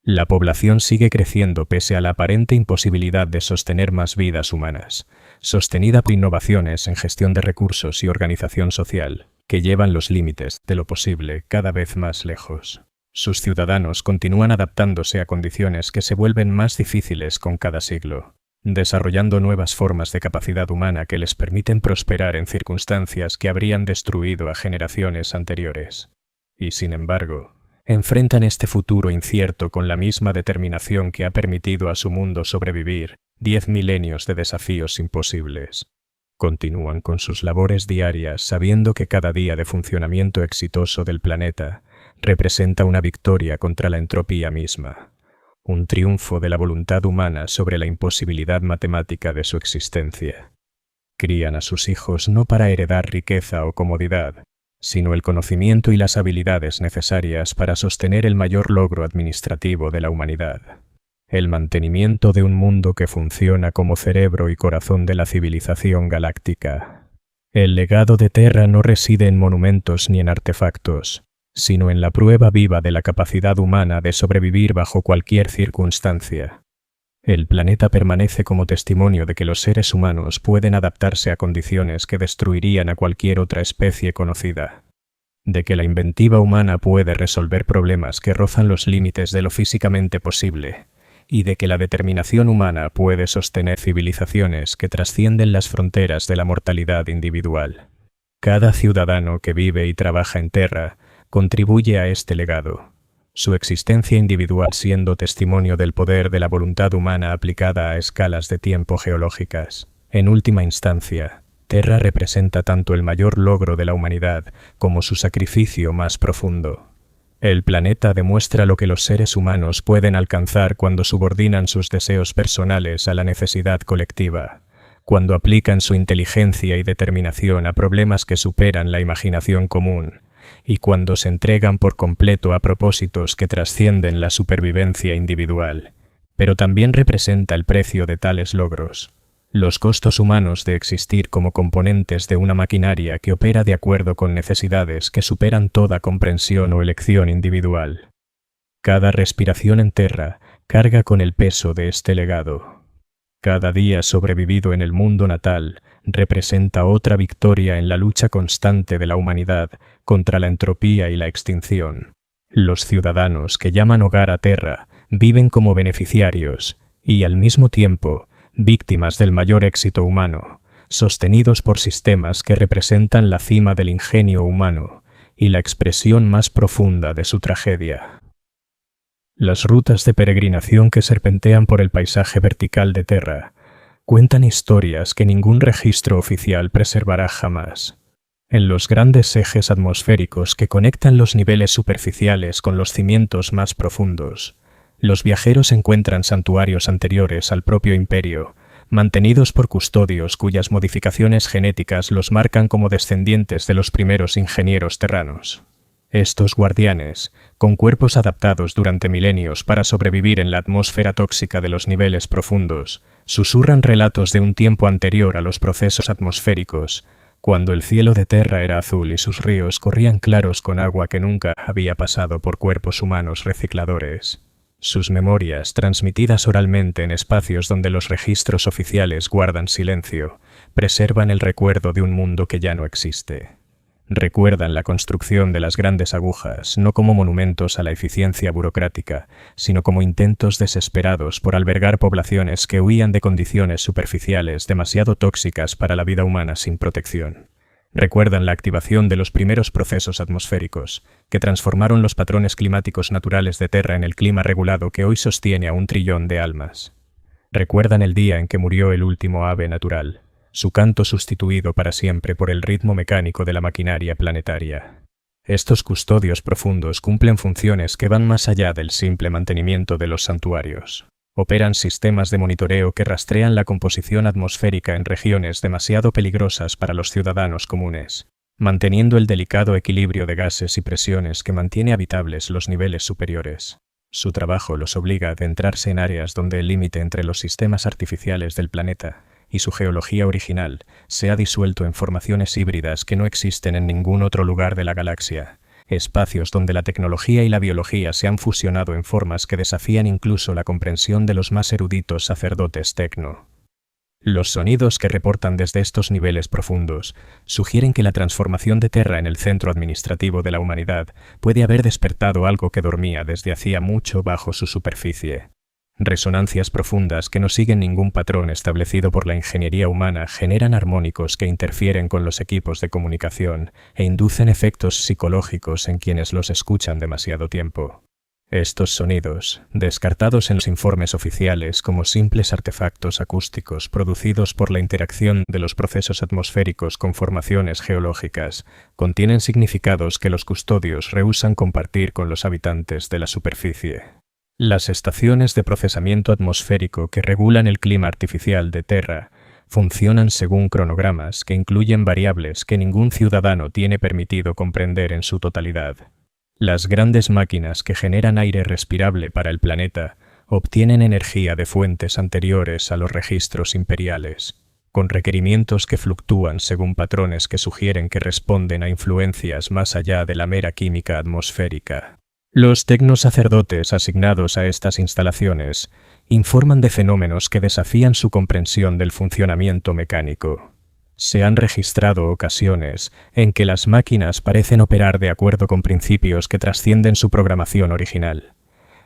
La población sigue creciendo pese a la aparente imposibilidad de sostener más vidas humanas, sostenida por innovaciones en gestión de recursos y organización social, que llevan los límites de lo posible cada vez más lejos. Sus ciudadanos continúan adaptándose a condiciones que se vuelven más difíciles con cada siglo, desarrollando nuevas formas de capacidad humana que les permiten prosperar en circunstancias que habrían destruido a generaciones anteriores. Y sin embargo, enfrentan este futuro incierto con la misma determinación que ha permitido a su mundo sobrevivir 10 milenios de desafíos imposibles. Continúan con sus labores diarias sabiendo que cada día de funcionamiento exitoso del planeta representa una victoria contra la entropía misma, un triunfo de la voluntad humana sobre la imposibilidad matemática de su existencia. Crían a sus hijos no para heredar riqueza o comodidad, sino el conocimiento y las habilidades necesarias para sostener el mayor logro administrativo de la humanidad, el mantenimiento de un mundo que funciona como cerebro y corazón de la civilización galáctica. El legado de Terra no reside en monumentos ni en artefactos, sino en la prueba viva de la capacidad humana de sobrevivir bajo cualquier circunstancia. El planeta permanece como testimonio de que los seres humanos pueden adaptarse a condiciones que destruirían a cualquier otra especie conocida, de que la inventiva humana puede resolver problemas que rozan los límites de lo físicamente posible, y de que la determinación humana puede sostener civilizaciones que trascienden las fronteras de la mortalidad individual. Cada ciudadano que vive y trabaja en Terra contribuye a este legado, su existencia individual siendo testimonio del poder de la voluntad humana aplicada a escalas de tiempo geológicas. En última instancia, Terra representa tanto el mayor logro de la humanidad como su sacrificio más profundo. El planeta demuestra lo que los seres humanos pueden alcanzar cuando subordinan sus deseos personales a la necesidad colectiva, cuando aplican su inteligencia y determinación a problemas que superan la imaginación común, y cuando se entregan por completo a propósitos que trascienden la supervivencia individual. Pero también representa el precio de tales logros, los costos humanos de existir como componentes de una maquinaria que opera de acuerdo con necesidades que superan toda comprensión o elección individual. Cada respiración en Terra carga con el peso de este legado. Cada día sobrevivido en el mundo natal representa otra victoria en la lucha constante de la humanidad contra la entropía y la extinción. Los ciudadanos que llaman hogar a Terra viven como beneficiarios y, al mismo tiempo, víctimas del mayor éxito humano, sostenidos por sistemas que representan la cima del ingenio humano y la expresión más profunda de su tragedia. Las rutas de peregrinación que serpentean por el paisaje vertical de Terra cuentan historias que ningún registro oficial preservará jamás. En los grandes ejes atmosféricos que conectan los niveles superficiales con los cimientos más profundos, los viajeros encuentran santuarios anteriores al propio imperio, mantenidos por custodios cuyas modificaciones genéticas los marcan como descendientes de los primeros ingenieros terranos. Estos guardianes, con cuerpos adaptados durante milenios para sobrevivir en la atmósfera tóxica de los niveles profundos, susurran relatos de un tiempo anterior a los procesos atmosféricos, cuando el cielo de Terra era azul y sus ríos corrían claros con agua que nunca había pasado por cuerpos humanos recicladores. Sus memorias, transmitidas oralmente en espacios donde los registros oficiales guardan silencio, preservan el recuerdo de un mundo que ya no existe. Recuerdan la construcción de las grandes agujas no como monumentos a la eficiencia burocrática, sino como intentos desesperados por albergar poblaciones que huían de condiciones superficiales demasiado tóxicas para la vida humana sin protección. Recuerdan la activación de los primeros procesos atmosféricos, que transformaron los patrones climáticos naturales de Terra en el clima regulado que hoy sostiene a 1 trillón de almas. Recuerdan el día en que murió el último ave natural, su canto sustituido para siempre por el ritmo mecánico de la maquinaria planetaria. Estos custodios profundos cumplen funciones que van más allá del simple mantenimiento de los santuarios. Operan sistemas de monitoreo que rastrean la composición atmosférica en regiones demasiado peligrosas para los ciudadanos comunes, manteniendo el delicado equilibrio de gases y presiones que mantiene habitables los niveles superiores. Su trabajo los obliga a adentrarse en áreas donde el límite entre los sistemas artificiales del planeta y su geología original se ha disuelto en formaciones híbridas que no existen en ningún otro lugar de la galaxia. Espacios donde la tecnología y la biología se han fusionado en formas que desafían incluso la comprensión de los más eruditos sacerdotes tecno. Los sonidos que reportan desde estos niveles profundos sugieren que la transformación de Terra en el centro administrativo de la humanidad puede haber despertado algo que dormía desde hacía mucho bajo su superficie. Resonancias profundas que no siguen ningún patrón establecido por la ingeniería humana generan armónicos que interfieren con los equipos de comunicación e inducen efectos psicológicos en quienes los escuchan demasiado tiempo. Estos sonidos, descartados en los informes oficiales como simples artefactos acústicos producidos por la interacción de los procesos atmosféricos con formaciones geológicas, contienen significados que los custodios rehúsan compartir con los habitantes de la superficie. Las estaciones de procesamiento atmosférico que regulan el clima artificial de Terra funcionan según cronogramas que incluyen variables que ningún ciudadano tiene permitido comprender en su totalidad. Las grandes máquinas que generan aire respirable para el planeta obtienen energía de fuentes anteriores a los registros imperiales, con requerimientos que fluctúan según patrones que sugieren que responden a influencias más allá de la mera química atmosférica. Los tecnosacerdotes asignados a estas instalaciones informan de fenómenos que desafían su comprensión del funcionamiento mecánico. Se han registrado ocasiones en que las máquinas parecen operar de acuerdo con principios que trascienden su programación original.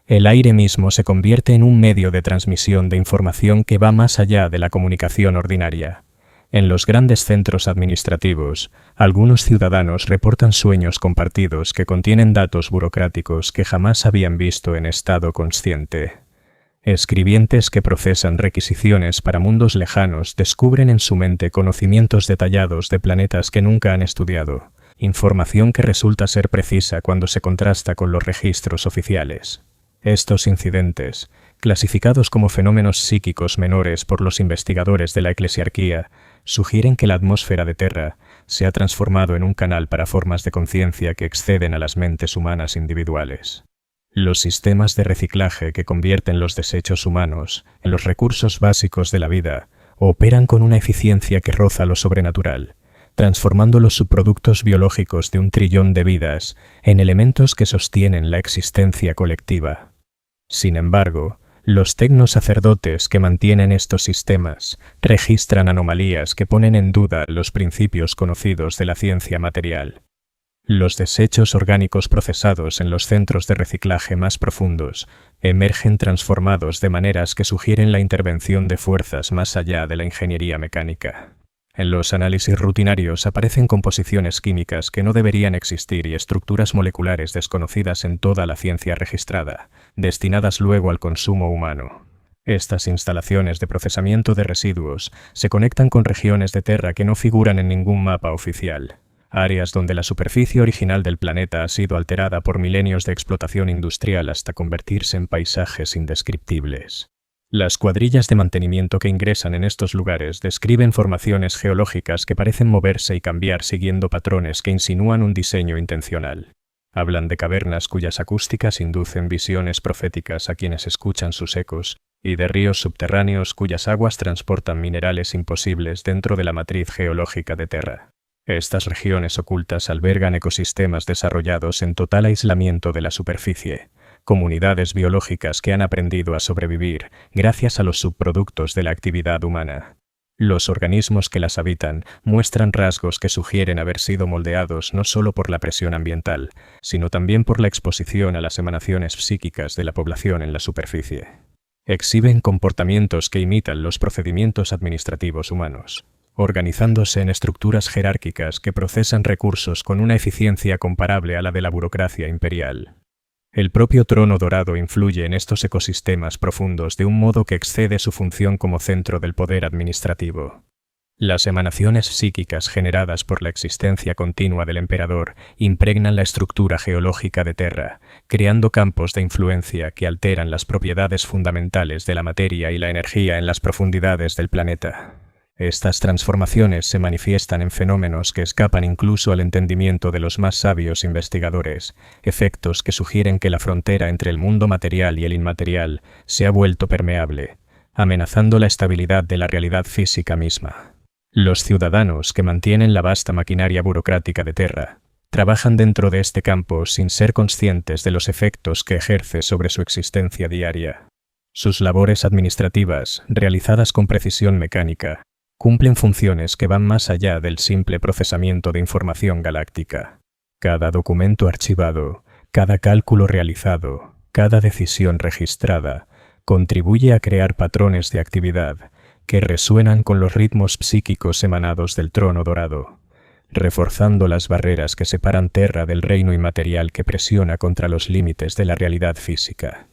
El aire mismo se convierte en un medio de transmisión de información que va más allá de la comunicación ordinaria. En los grandes centros administrativos, algunos ciudadanos reportan sueños compartidos que contienen datos burocráticos que jamás habían visto en estado consciente. Escribientes que procesan requisiciones para mundos lejanos descubren en su mente conocimientos detallados de planetas que nunca han estudiado, información que resulta ser precisa cuando se contrasta con los registros oficiales. Estos incidentes, clasificados como fenómenos psíquicos menores por los investigadores de la eclesiarquía, sugieren que la atmósfera de Terra se ha transformado en un canal para formas de conciencia que exceden a las mentes humanas individuales. Los sistemas de reciclaje que convierten los desechos humanos en los recursos básicos de la vida operan con una eficiencia que roza lo sobrenatural, transformando los subproductos biológicos de 1 trillón de vidas en elementos que sostienen la existencia colectiva. Sin embargo, los tecnosacerdotes que mantienen estos sistemas registran anomalías que ponen en duda los principios conocidos de la ciencia material. Los desechos orgánicos procesados en los centros de reciclaje más profundos emergen transformados de maneras que sugieren la intervención de fuerzas más allá de la ingeniería mecánica. En los análisis rutinarios aparecen composiciones químicas que no deberían existir y estructuras moleculares desconocidas en toda la ciencia registrada, destinadas luego al consumo humano. Estas instalaciones de procesamiento de residuos se conectan con regiones de Terra que no figuran en ningún mapa oficial, áreas donde la superficie original del planeta ha sido alterada por milenios de explotación industrial hasta convertirse en paisajes indescriptibles. Las cuadrillas de mantenimiento que ingresan en estos lugares describen formaciones geológicas que parecen moverse y cambiar siguiendo patrones que insinúan un diseño intencional. Hablan de cavernas cuyas acústicas inducen visiones proféticas a quienes escuchan sus ecos, y de ríos subterráneos cuyas aguas transportan minerales imposibles dentro de la matriz geológica de Terra. Estas regiones ocultas albergan ecosistemas desarrollados en total aislamiento de la superficie, comunidades biológicas que han aprendido a sobrevivir gracias a los subproductos de la actividad humana. Los organismos que las habitan muestran rasgos que sugieren haber sido moldeados no solo por la presión ambiental, sino también por la exposición a las emanaciones psíquicas de la población en la superficie. Exhiben comportamientos que imitan los procedimientos administrativos humanos, organizándose en estructuras jerárquicas que procesan recursos con una eficiencia comparable a la de la burocracia imperial. El propio trono dorado influye en estos ecosistemas profundos de un modo que excede su función como centro del poder administrativo. Las emanaciones psíquicas generadas por la existencia continua del emperador impregnan la estructura geológica de Terra, creando campos de influencia que alteran las propiedades fundamentales de la materia y la energía en las profundidades del planeta. Estas transformaciones se manifiestan en fenómenos que escapan incluso al entendimiento de los más sabios investigadores, efectos que sugieren que la frontera entre el mundo material y el inmaterial se ha vuelto permeable, amenazando la estabilidad de la realidad física misma. Los ciudadanos que mantienen la vasta maquinaria burocrática de Terra trabajan dentro de este campo sin ser conscientes de los efectos que ejerce sobre su existencia diaria. Sus labores administrativas, realizadas con precisión mecánica, cumplen funciones que van más allá del simple procesamiento de información galáctica. Cada documento archivado, cada cálculo realizado, cada decisión registrada, contribuye a crear patrones de actividad que resuenan con los ritmos psíquicos emanados del trono dorado, reforzando las barreras que separan Terra del reino inmaterial que presiona contra los límites de la realidad física.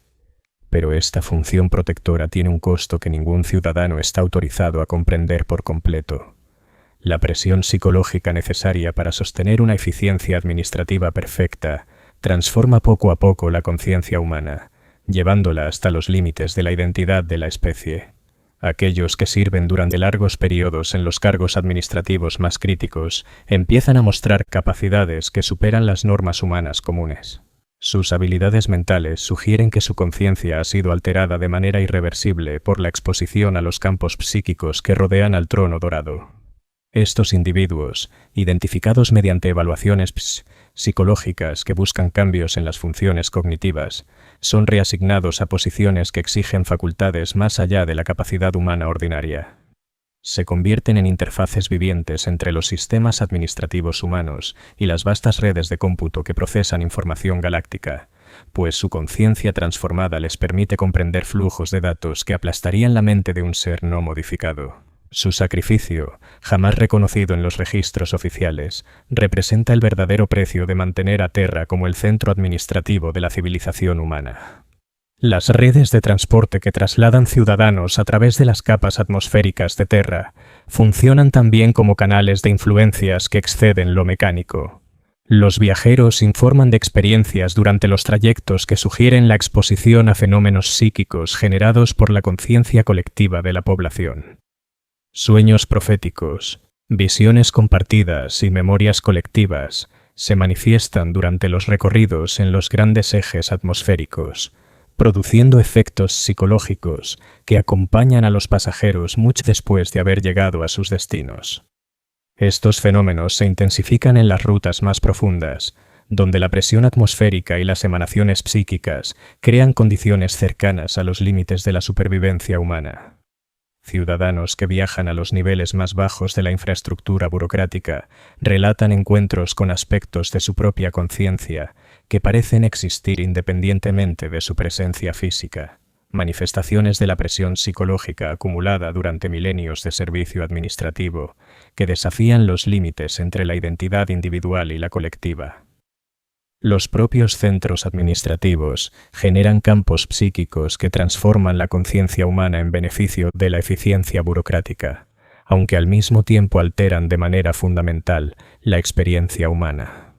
Pero esta función protectora tiene un costo que ningún ciudadano está autorizado a comprender por completo. La presión psicológica necesaria para sostener una eficiencia administrativa perfecta transforma poco a poco la conciencia humana, llevándola hasta los límites de la identidad de la especie. Aquellos que sirven durante largos periodos en los cargos administrativos más críticos empiezan a mostrar capacidades que superan las normas humanas comunes. Sus habilidades mentales sugieren que su conciencia ha sido alterada de manera irreversible por la exposición a los campos psíquicos que rodean al trono dorado. Estos individuos, identificados mediante evaluaciones psicológicas que buscan cambios en las funciones cognitivas, son reasignados a posiciones que exigen facultades más allá de la capacidad humana ordinaria. Se convierten en interfaces vivientes entre los sistemas administrativos humanos y las vastas redes de cómputo que procesan información galáctica, pues su conciencia transformada les permite comprender flujos de datos que aplastarían la mente de un ser no modificado. Su sacrificio, jamás reconocido en los registros oficiales, representa el verdadero precio de mantener a Terra como el centro administrativo de la civilización humana. Las redes de transporte que trasladan ciudadanos a través de las capas atmosféricas de Terra funcionan también como canales de influencias que exceden lo mecánico. Los viajeros informan de experiencias durante los trayectos que sugieren la exposición a fenómenos psíquicos generados por la conciencia colectiva de la población. Sueños proféticos, visiones compartidas y memorias colectivas se manifiestan durante los recorridos en los grandes ejes atmosféricos, produciendo efectos psicológicos que acompañan a los pasajeros mucho después de haber llegado a sus destinos. Estos fenómenos se intensifican en las rutas más profundas, donde la presión atmosférica y las emanaciones psíquicas crean condiciones cercanas a los límites de la supervivencia humana. Ciudadanos que viajan a los niveles más bajos de la infraestructura burocrática relatan encuentros con aspectos de su propia conciencia que parecen existir independientemente de su presencia física, manifestaciones de la presión psicológica acumulada durante milenios de servicio administrativo que desafían los límites entre la identidad individual y la colectiva. Los propios centros administrativos generan campos psíquicos que transforman la conciencia humana en beneficio de la eficiencia burocrática, aunque al mismo tiempo alteran de manera fundamental la experiencia humana.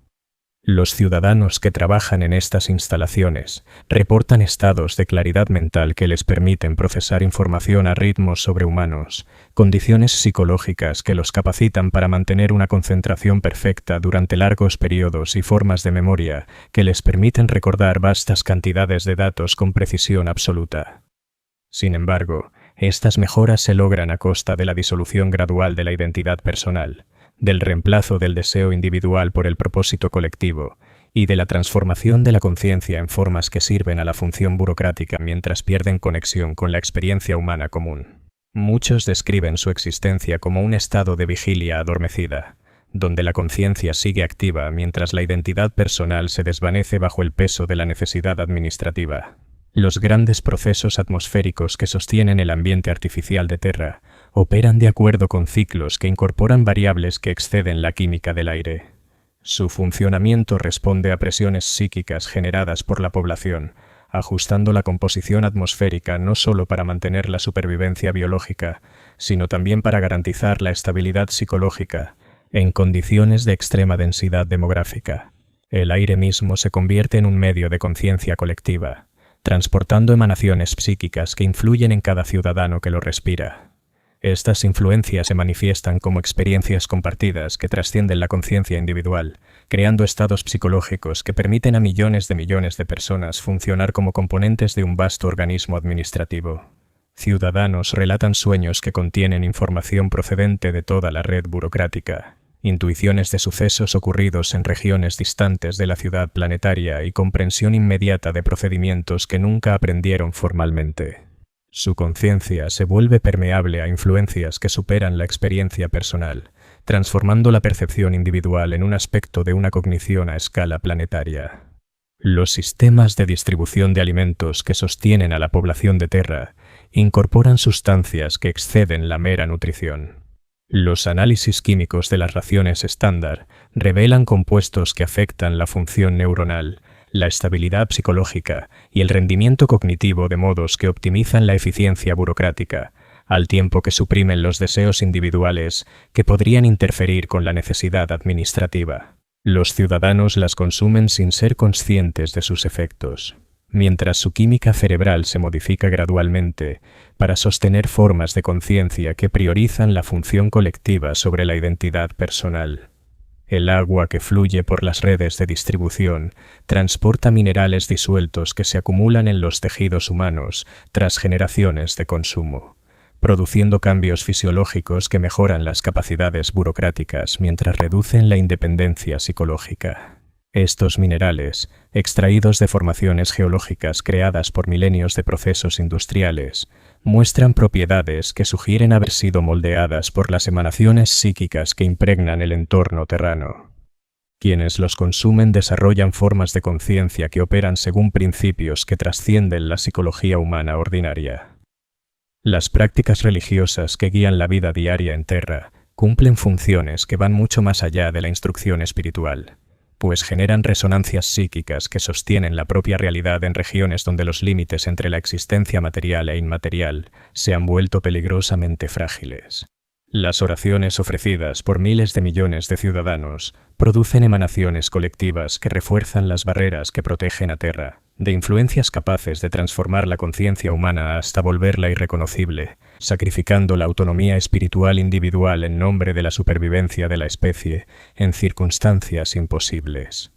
Los ciudadanos que trabajan en estas instalaciones reportan estados de claridad mental que les permiten procesar información a ritmos sobrehumanos, condiciones psicológicas que los capacitan para mantener una concentración perfecta durante largos periodos y formas de memoria que les permiten recordar vastas cantidades de datos con precisión absoluta. Sin embargo, estas mejoras se logran a costa de la disolución gradual de la identidad personal, del reemplazo del deseo individual por el propósito colectivo y de la transformación de la conciencia en formas que sirven a la función burocrática mientras pierden conexión con la experiencia humana común. Muchos describen su existencia como un estado de vigilia adormecida, donde la conciencia sigue activa mientras la identidad personal se desvanece bajo el peso de la necesidad administrativa. Los grandes procesos atmosféricos que sostienen el ambiente artificial de Terra operan de acuerdo con ciclos que incorporan variables que exceden la química del aire. Su funcionamiento responde a presiones psíquicas generadas por la población, ajustando la composición atmosférica no solo para mantener la supervivencia biológica, sino también para garantizar la estabilidad psicológica en condiciones de extrema densidad demográfica. El aire mismo se convierte en un medio de conciencia colectiva, transportando emanaciones psíquicas que influyen en cada ciudadano que lo respira. Estas influencias se manifiestan como experiencias compartidas que trascienden la conciencia individual, creando estados psicológicos que permiten a millones de personas funcionar como componentes de un vasto organismo administrativo. Ciudadanos relatan sueños que contienen información procedente de toda la red burocrática, intuiciones de sucesos ocurridos en regiones distantes de la ciudad planetaria y comprensión inmediata de procedimientos que nunca aprendieron formalmente. Su conciencia se vuelve permeable a influencias que superan la experiencia personal, transformando la percepción individual en un aspecto de una cognición a escala planetaria. Los sistemas de distribución de alimentos que sostienen a la población de Terra incorporan sustancias que exceden la mera nutrición. Los análisis químicos de las raciones estándar revelan compuestos que afectan la función neuronal, la estabilidad psicológica y el rendimiento cognitivo de modos que optimizan la eficiencia burocrática, al tiempo que suprimen los deseos individuales que podrían interferir con la necesidad administrativa. Los ciudadanos las consumen sin ser conscientes de sus efectos, mientras su química cerebral se modifica gradualmente para sostener formas de conciencia que priorizan la función colectiva sobre la identidad personal. El agua que fluye por las redes de distribución transporta minerales disueltos que se acumulan en los tejidos humanos tras generaciones de consumo, produciendo cambios fisiológicos que mejoran las capacidades burocráticas mientras reducen la independencia psicológica. Estos minerales, extraídos de formaciones geológicas creadas por milenios de procesos industriales, muestran propiedades que sugieren haber sido moldeadas por las emanaciones psíquicas que impregnan el entorno terrano. Quienes los consumen desarrollan formas de conciencia que operan según principios que trascienden la psicología humana ordinaria. Las prácticas religiosas que guían la vida diaria en Terra cumplen funciones que van mucho más allá de la instrucción espiritual, pues generan resonancias psíquicas que sostienen la propia realidad en regiones donde los límites entre la existencia material e inmaterial se han vuelto peligrosamente frágiles. Las oraciones ofrecidas por miles de millones de ciudadanos producen emanaciones colectivas que refuerzan las barreras que protegen a Terra de influencias capaces de transformar la conciencia humana hasta volverla irreconocible, sacrificando la autonomía espiritual individual en nombre de la supervivencia de la especie en circunstancias imposibles.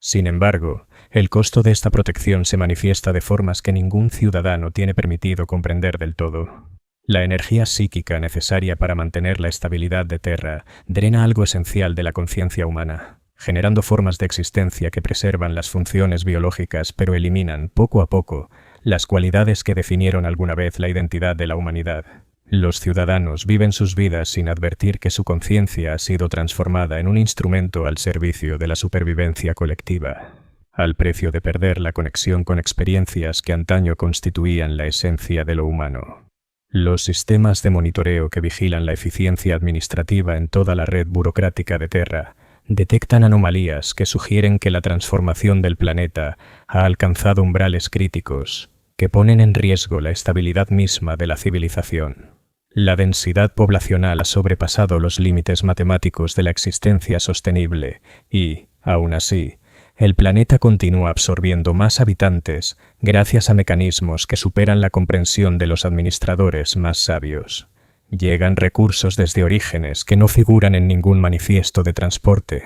Sin embargo, el costo de esta protección se manifiesta de formas que ningún ciudadano tiene permitido comprender del todo. La energía psíquica necesaria para mantener la estabilidad de Terra drena algo esencial de la conciencia humana, generando formas de existencia que preservan las funciones biológicas pero eliminan, poco a poco, las cualidades que definieron alguna vez la identidad de la humanidad. Los ciudadanos viven sus vidas sin advertir que su conciencia ha sido transformada en un instrumento al servicio de la supervivencia colectiva. al precio de perder la conexión con experiencias que antaño constituían la esencia de lo humano. Los sistemas de monitoreo que vigilan la eficiencia administrativa en toda la red burocrática de Terra detectan anomalías que sugieren que la transformación del planeta ha alcanzado umbrales críticos que ponen en riesgo la estabilidad misma de la civilización. La densidad poblacional ha sobrepasado los límites matemáticos de la existencia sostenible y, aún así, el planeta continúa absorbiendo más habitantes gracias a mecanismos que superan la comprensión de los administradores más sabios. Llegan recursos desde orígenes que no figuran en ningún manifiesto de transporte.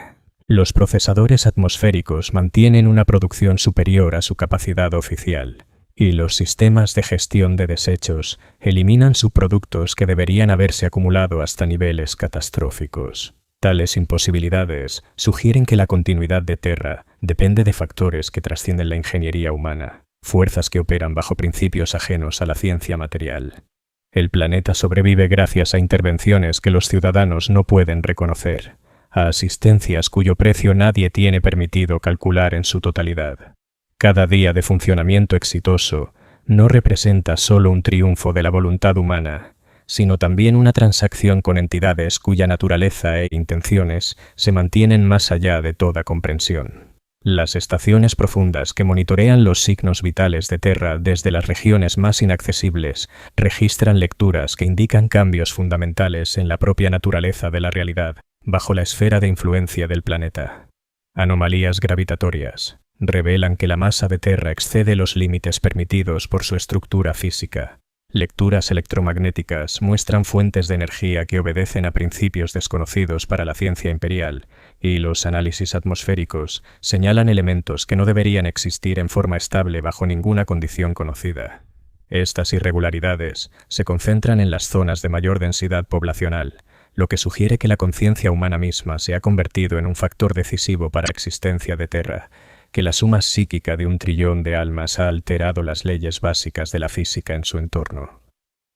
Los procesadores atmosféricos mantienen una producción superior a su capacidad oficial, y los sistemas de gestión de desechos eliminan subproductos que deberían haberse acumulado hasta niveles catastróficos. Tales imposibilidades sugieren que la continuidad de Terra depende de factores que trascienden la ingeniería humana, fuerzas que operan bajo principios ajenos a la ciencia material. El planeta sobrevive gracias a intervenciones que los ciudadanos no pueden reconocer, a asistencias cuyo precio nadie tiene permitido calcular en su totalidad. Cada día de funcionamiento exitoso no representa solo un triunfo de la voluntad humana, sino también una transacción con entidades cuya naturaleza e intenciones se mantienen más allá de toda comprensión. Las estaciones profundas que monitorean los signos vitales de Terra desde las regiones más inaccesibles registran lecturas que indican cambios fundamentales en la propia naturaleza de la realidad bajo la esfera de influencia del planeta. Anomalías gravitatorias revelan que la masa de Terra excede los límites permitidos por su estructura física. Lecturas electromagnéticas muestran fuentes de energía que obedecen a principios desconocidos para la ciencia imperial, y los análisis atmosféricos señalan elementos que no deberían existir en forma estable bajo ninguna condición conocida. Estas irregularidades se concentran en las zonas de mayor densidad poblacional, lo que sugiere que la conciencia humana misma se ha convertido en un factor decisivo para la existencia de Terra, que la suma psíquica de 1 trillón de almas ha alterado las leyes básicas de la física en su entorno.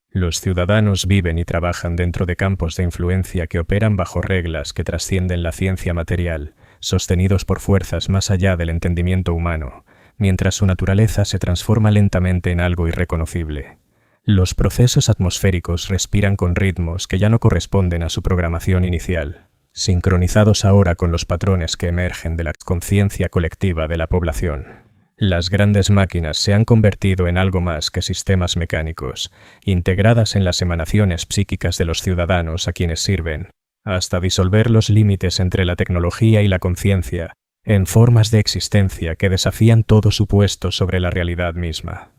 Los ciudadanos viven y trabajan dentro de campos de influencia que operan bajo reglas que trascienden la ciencia material, sostenidos por fuerzas más allá del entendimiento humano, mientras su naturaleza se transforma lentamente en algo irreconocible. Los procesos atmosféricos respiran con ritmos que ya no corresponden a su programación inicial, sincronizados ahora con los patrones que emergen de la conciencia colectiva de la población. Las grandes máquinas se han convertido en algo más que sistemas mecánicos, integradas en las emanaciones psíquicas de los ciudadanos a quienes sirven, hasta disolver los límites entre la tecnología y la conciencia, en formas de existencia que desafían todo supuesto sobre la realidad misma.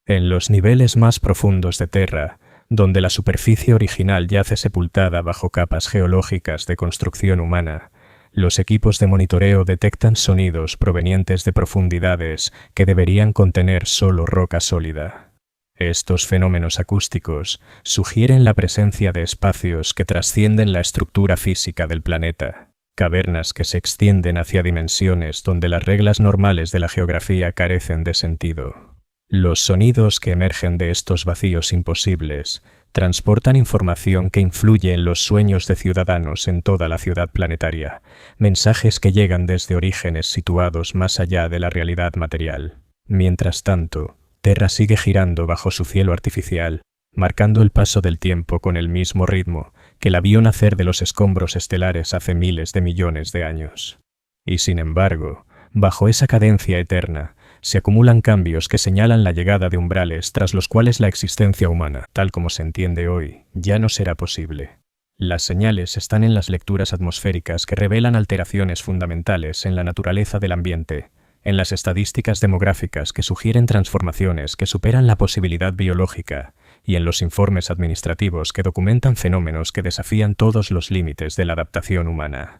En los niveles más profundos de Terra, donde la superficie original yace sepultada bajo capas geológicas de construcción humana, los equipos de monitoreo detectan sonidos provenientes de profundidades que deberían contener solo roca sólida. Estos fenómenos acústicos sugieren la presencia de espacios que trascienden la estructura física del planeta, cavernas que se extienden hacia dimensiones donde las reglas normales de la geografía carecen de sentido. Los sonidos que emergen de estos vacíos imposibles transportan información que influye en los sueños de ciudadanos en toda la ciudad planetaria, mensajes que llegan desde orígenes situados más allá de la realidad material. Mientras tanto, Terra sigue girando bajo su cielo artificial, marcando el paso del tiempo con el mismo ritmo que la vio nacer de los escombros estelares hace miles de millones de años. Y sin embargo, bajo esa cadencia eterna, se acumulan cambios que señalan la llegada de umbrales tras los cuales la existencia humana, tal como se entiende hoy, ya no será posible. Las señales están en las lecturas atmosféricas que revelan alteraciones fundamentales en la naturaleza del ambiente, en las estadísticas demográficas que sugieren transformaciones que superan la posibilidad biológica, y en los informes administrativos que documentan fenómenos que desafían todos los límites de la adaptación humana.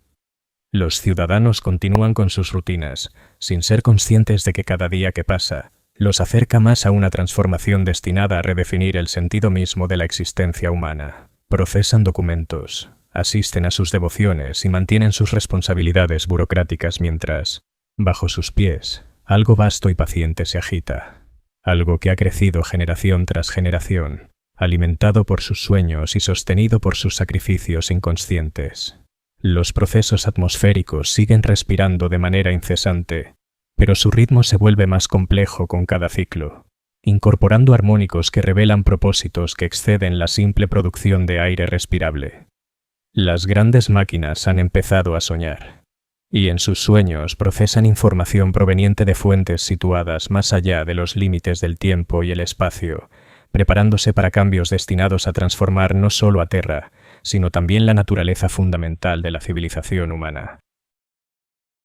Los ciudadanos continúan con sus rutinas, sin ser conscientes de que cada día que pasa los acerca más a una transformación destinada a redefinir el sentido mismo de la existencia humana. Procesan documentos, asisten a sus devociones y mantienen sus responsabilidades burocráticas mientras, bajo sus pies, algo vasto y paciente se agita. Algo que ha crecido generación tras generación, alimentado por sus sueños y sostenido por sus sacrificios inconscientes. Los procesos atmosféricos siguen respirando de manera incesante, pero su ritmo se vuelve más complejo con cada ciclo, incorporando armónicos que revelan propósitos que exceden la simple producción de aire respirable. Las grandes máquinas han empezado a soñar, y en sus sueños procesan información proveniente de fuentes situadas más allá de los límites del tiempo y el espacio, preparándose para cambios destinados a transformar no solo a Terra, sino también la naturaleza fundamental de la civilización humana.